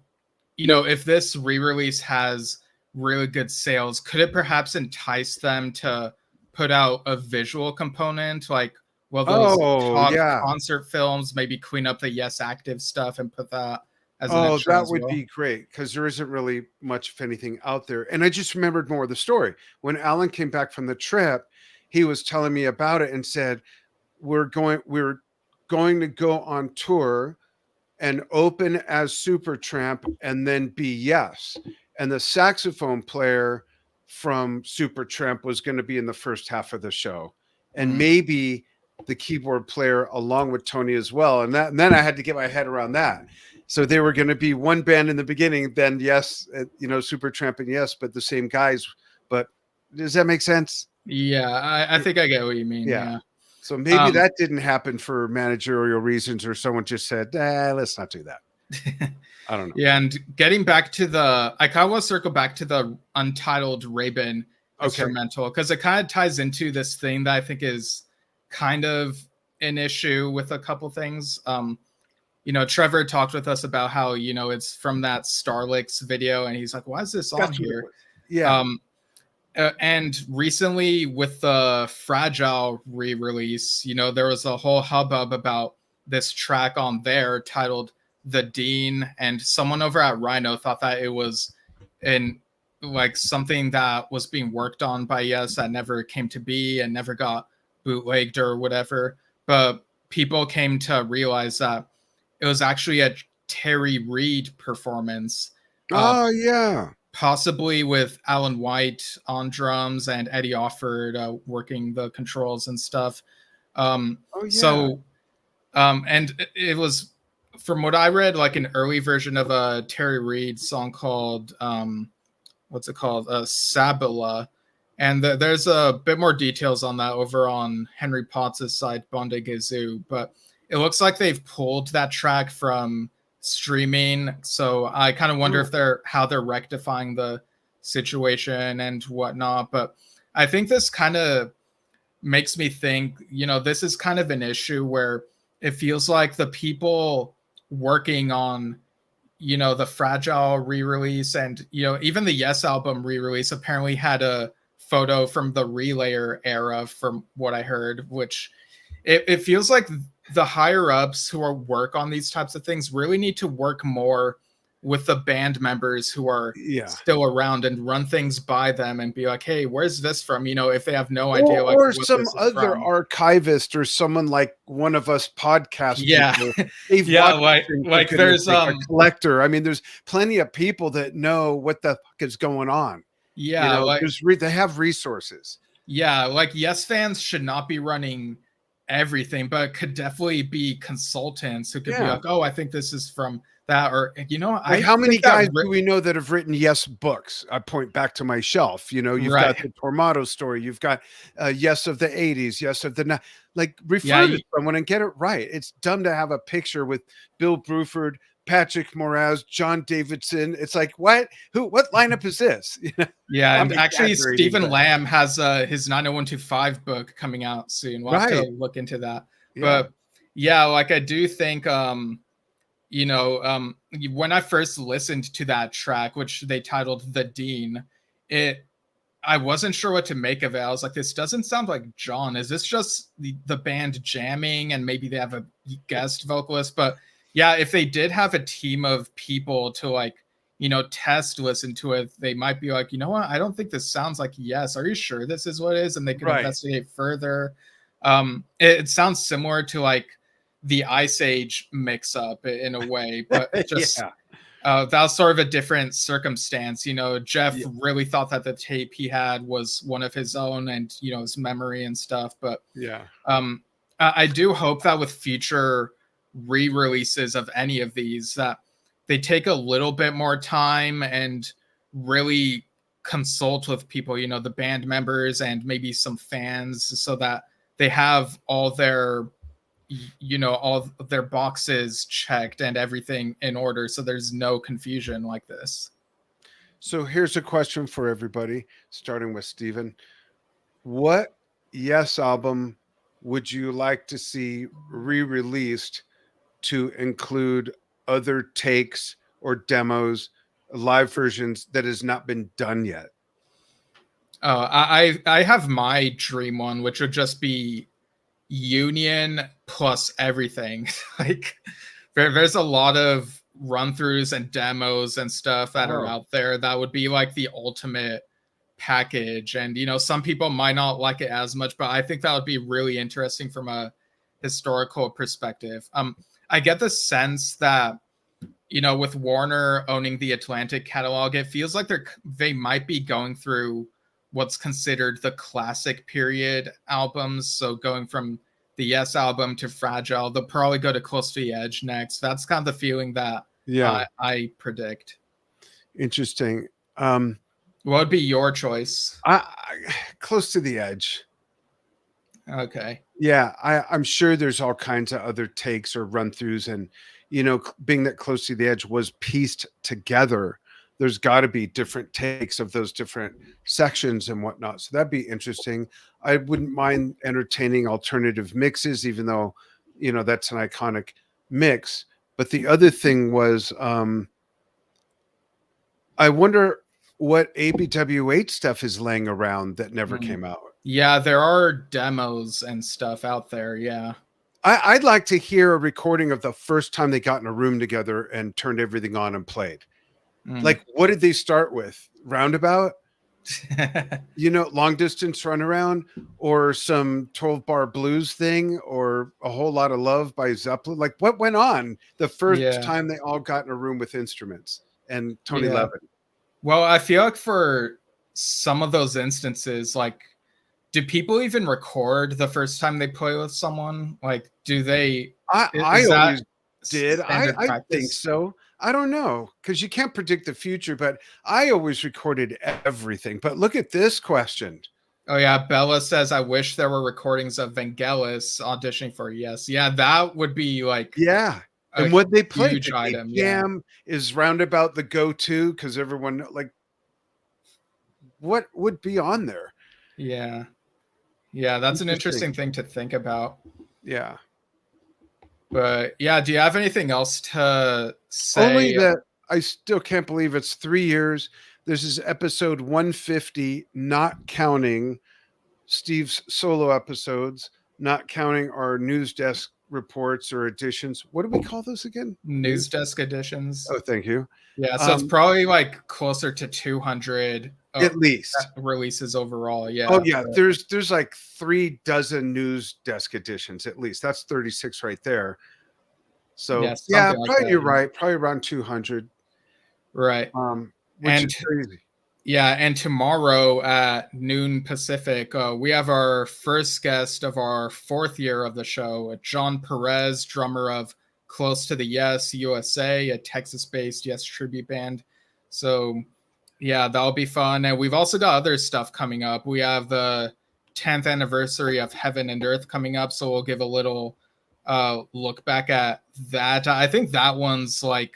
[SPEAKER 2] if this re-release has really good sales, could it perhaps entice them to put out a visual component, like, well, those concert films, maybe clean up the Yes Active stuff and put that as an extra
[SPEAKER 1] that would be great, because there isn't really much of anything out there. And I just remembered more of the story. When Alan came back from the trip, he was telling me about it and said, we're going to go on tour and open as Supertramp and then be Yes. And the saxophone player from Supertramp was going to be in the first half of the show, and maybe the keyboard player along with Tony as well. And then I had to get my head around that. So they were going to be one band in the beginning, then Yes, Supertramp and Yes, but the same guys. But does that make sense?
[SPEAKER 2] Yeah, I think I get what you mean. Yeah.
[SPEAKER 1] So maybe that didn't happen for managerial reasons, or someone just said, let's not do that. I don't know.
[SPEAKER 2] Yeah, and getting back to I kind of want to circle back to the untitled Rabin instrumental, because it kind of ties into this thing that I think is kind of an issue with a couple things. Trevor talked with us about how, it's from that Starlix video, and he's like, why is this on here?
[SPEAKER 1] Yeah.
[SPEAKER 2] And recently with the Fragile re-release, there was a whole hubbub about this track on there titled The Dean, and someone over at Rhino thought that it was something that was being worked on by Yes that never came to be and never got bootlegged or whatever. But people came to realize that it was actually a Terry Reid performance. Possibly with Alan White on drums and Eddie Offord working the controls and stuff. So, and it was, from what I read, like an early version of a Terry Reid song called, Sabila. And there's a bit more details on that over on Henry Potts' side, Bonde Gazoo. But it looks like they've pulled that track from streaming. So I kind of wonder if how they're rectifying the situation and whatnot. But I think this kind of makes me think, this is kind of an issue where it feels like the people working on, the Fragile re-release and, even the Yes album re-release apparently had a photo from the relayer era, from what I heard, which it feels like the higher ups who work on these types of things really need to work more with the band members who are still around and run things by them and be like, hey, where's this from? You know, if they have no idea, like,
[SPEAKER 1] or
[SPEAKER 2] what
[SPEAKER 1] some
[SPEAKER 2] this is
[SPEAKER 1] other
[SPEAKER 2] from.
[SPEAKER 1] archivist or someone like one of us podcast people. They've
[SPEAKER 2] like there's
[SPEAKER 1] a collector. I mean, there's plenty of people that know what the fuck is going on.
[SPEAKER 2] Yeah,
[SPEAKER 1] you know,
[SPEAKER 2] like
[SPEAKER 1] they have resources.
[SPEAKER 2] Yeah, like Yes fans should not be running everything, but could definitely be consultants who could be like, oh, I think this is from that, or you know,
[SPEAKER 1] like how many guys do we know that have written Yes books? I point back to my shelf. You know, you've got the Tormato story, you've got Yes of the '80s, Yes of the like refer to someone and get it right. It's dumb to have a picture with Bill Bruford, Patrick Moraz, John Davidson. It's like, what lineup is this?
[SPEAKER 2] Yeah, and actually Stephen Lamb has his 90125 book coming out soon. We'll have to look into that. But yeah, like I do think you know, when I first listened to that track, which they titled The Dean, I wasn't sure what to make of it. I was like, this doesn't sound like John. Is this just the band jamming and maybe they have a guest vocalist? But yeah, if they did have a team of people to like, you know, listen to it, they might be like, you know what? I don't think this sounds like Yes. Are you sure this is what it is? And they can investigate further. It sounds similar to like the Ice Age mix up in a way, but just that was sort of a different circumstance. You know, Jeff really thought that the tape he had was one of his own and, you know, his memory and stuff. But I do hope that with future re-releases of any of these, that they take a little bit more time and really consult with people, you know, the band members and maybe some fans, so that they have all their, you know, all their boxes checked and everything in order, so there's no confusion like this.
[SPEAKER 1] So here's a question for everybody, starting with Steven. What Yes album would you like to see re-released to include other takes or demos, live versions that has not been done yet?
[SPEAKER 2] I have my dream one, which would just be Union plus everything. Like there's a lot of run-throughs and demos and stuff that are out there that would be like the ultimate package. And you know, some people might not like it as much, but I think that would be really interesting from a historical perspective. I get the sense that, you know, with Warner owning the Atlantic catalog, it feels like they might be going through what's considered the classic period albums. So going from the Yes album to Fragile, they'll probably go to Close to the Edge next. That's kind of the feeling that I predict.
[SPEAKER 1] Interesting.
[SPEAKER 2] What would be your choice?
[SPEAKER 1] Close to the Edge.
[SPEAKER 2] Okay.
[SPEAKER 1] Yeah, I'm sure there's all kinds of other takes or run-throughs, and you know, being that Close to the Edge was pieced together, there's got to be different takes of those different sections and whatnot. So that'd be interesting. I wouldn't mind entertaining alternative mixes, even though, you know, that's an iconic mix. But the other thing was, I wonder what ABWH stuff is laying around that never came out.
[SPEAKER 2] Yeah, there are demos and stuff out there. Yeah.
[SPEAKER 1] I'd like to hear a recording of the first time they got in a room together and turned everything on and played. Like, what did they start with? Roundabout? You know, Long Distance Runaround, or some 12-bar blues thing, or A Whole Lot of Love by Zeppelin? Like, what went on the first time they all got in a room with instruments and Tony Levin?
[SPEAKER 2] Well, I feel like for some of those instances, like, do people even record the first time they play with someone? Like, do they?
[SPEAKER 1] I always did. I think so. I don't know, because you can't predict the future, but I always recorded everything. But look at this question.
[SPEAKER 2] Oh, yeah. Bella says, I wish there were recordings of Vangelis auditioning for Yes. Yeah, that would be like...
[SPEAKER 1] Yeah. And what they play,
[SPEAKER 2] huge item.
[SPEAKER 1] Jam is Roundabout the go-to, because everyone, like, what would be on there?
[SPEAKER 2] Yeah. Yeah, that's an interesting thing to think about.
[SPEAKER 1] Yeah.
[SPEAKER 2] But yeah, do you have anything else to say?
[SPEAKER 1] Only that I still can't believe it's 3 years. This is episode 150, not counting Steve's solo episodes, not counting our news desk reports or editions. What do we call those again?
[SPEAKER 2] News desk editions.
[SPEAKER 1] Oh, thank you.
[SPEAKER 2] Yeah, so it's probably like closer to 200
[SPEAKER 1] at least
[SPEAKER 2] releases overall. Yeah.
[SPEAKER 1] Oh yeah, there's like 3 dozen news desk editions at least. That's 36 right there. So yeah,
[SPEAKER 2] like
[SPEAKER 1] probably
[SPEAKER 2] that,
[SPEAKER 1] you're right. Probably around 200.
[SPEAKER 2] Right.
[SPEAKER 1] Which is crazy.
[SPEAKER 2] Yeah, and tomorrow at noon Pacific, we have our first guest of our 4th year of the show, John Perez, drummer of Close to the Yes USA, a Texas-based Yes tribute band. So yeah, that'll be fun. And we've also got other stuff coming up. We have the 10th anniversary of Heaven and Earth coming up, so we'll give a little look back at that. I think that one's like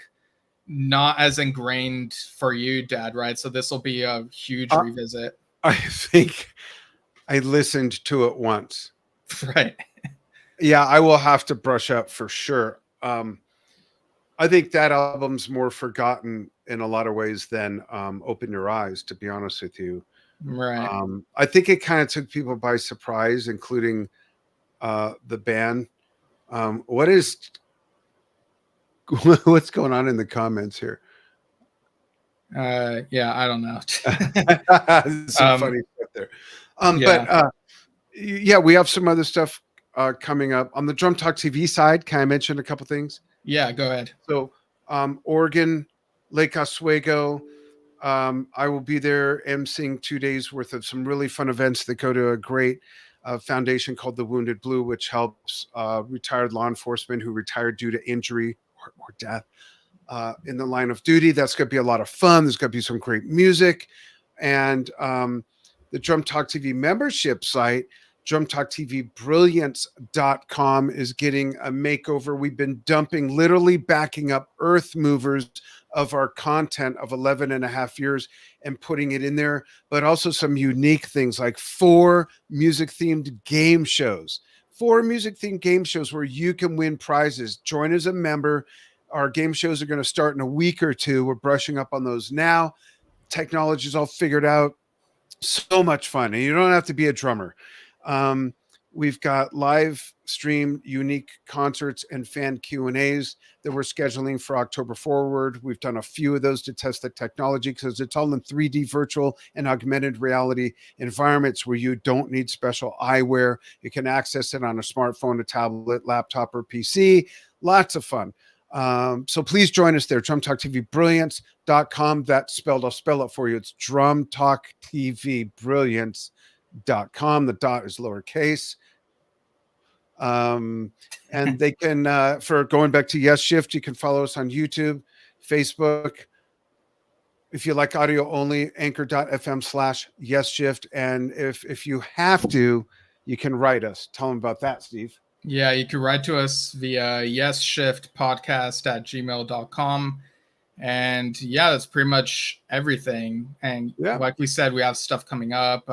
[SPEAKER 2] not as ingrained for you, Dad, right? So this will be a huge revisit.
[SPEAKER 1] I think I listened to it once.
[SPEAKER 2] Right.
[SPEAKER 1] Yeah, I will have to brush up for sure. I think that album's more forgotten in a lot of ways than Open Your Eyes, to be honest with you.
[SPEAKER 2] Right.
[SPEAKER 1] I think it kind of took people by surprise, including the band. What's going on in the comments here?
[SPEAKER 2] Yeah, I don't know.
[SPEAKER 1] Some funny stuff there. But yeah, we have some other stuff coming up on the Drum Talk TV side. Can I mention a couple things?
[SPEAKER 2] Yeah, go ahead.
[SPEAKER 1] So Oregon, Lake Oswego, I will be there emceeing 2 days worth of some really fun events that go to a great foundation called the Wounded Blue, which helps retired law enforcement who retired due to injury or death in the line of duty. That's going to be a lot of fun. There's going to be some great music. And the Drum Talk TV membership site, drumtalktvbrilliance.com, is getting a makeover. We've been literally backing up earth movers of our content of 11 and a half years and putting it in there, but also some unique things like 4 music-themed game shows. 4 music-themed game shows where you can win prizes. Join as a member. Our game shows are going to start in a week or 2. We're brushing up on those now. Technology is all figured out. So much fun. And you don't have to be a drummer. We've got live streamed unique concerts and fan Q&As that we're scheduling for October forward. We've done a few of those to test the technology because it's all in 3D virtual and augmented reality environments where you don't need special eyewear. You can access it on a smartphone, a tablet, laptop, or PC. Lots of fun. So please join us there. drumtalktvbrilliance.com. That's spelled, I'll spell it for you. It's drumtalktvbrilliance.com. The dot is lowercase. And they can, for going back to Yesshift, you can follow us on YouTube, Facebook. If you like audio only, anchor.fm/Yesshift. And if you have to, you can write us. Tell them about that, Steve.
[SPEAKER 2] Yeah, you can write to us via yesshiftpodcast@gmail.com. And yeah, that's pretty much everything. And like we said, we have stuff coming up.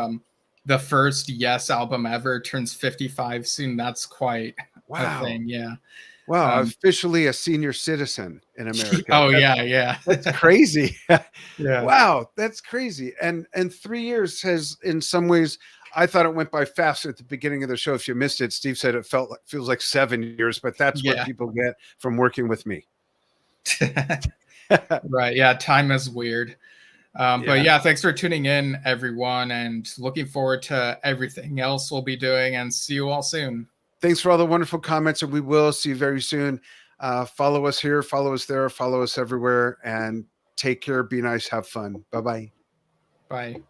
[SPEAKER 2] The first Yes album ever turns 55 soon. That's quite a thing. Yeah.
[SPEAKER 1] Wow. Officially a senior citizen in America.
[SPEAKER 2] Oh, yeah.
[SPEAKER 1] That's crazy.
[SPEAKER 2] Yeah.
[SPEAKER 1] Wow. That's crazy. And 3 years has, in some ways, I thought it went by fast at the beginning of the show. If you missed it, Steve said it feels like 7 years, but that's what people get from working with me.
[SPEAKER 2] Right. Yeah. Time is weird. But yeah, thanks for tuning in, everyone, and looking forward to everything else we'll be doing, and see you all soon.
[SPEAKER 1] Thanks for all the wonderful comments, and we will see you very soon. Follow us here, follow us there, follow us everywhere, and take care. Be nice. Have fun. Bye-bye.
[SPEAKER 2] Bye.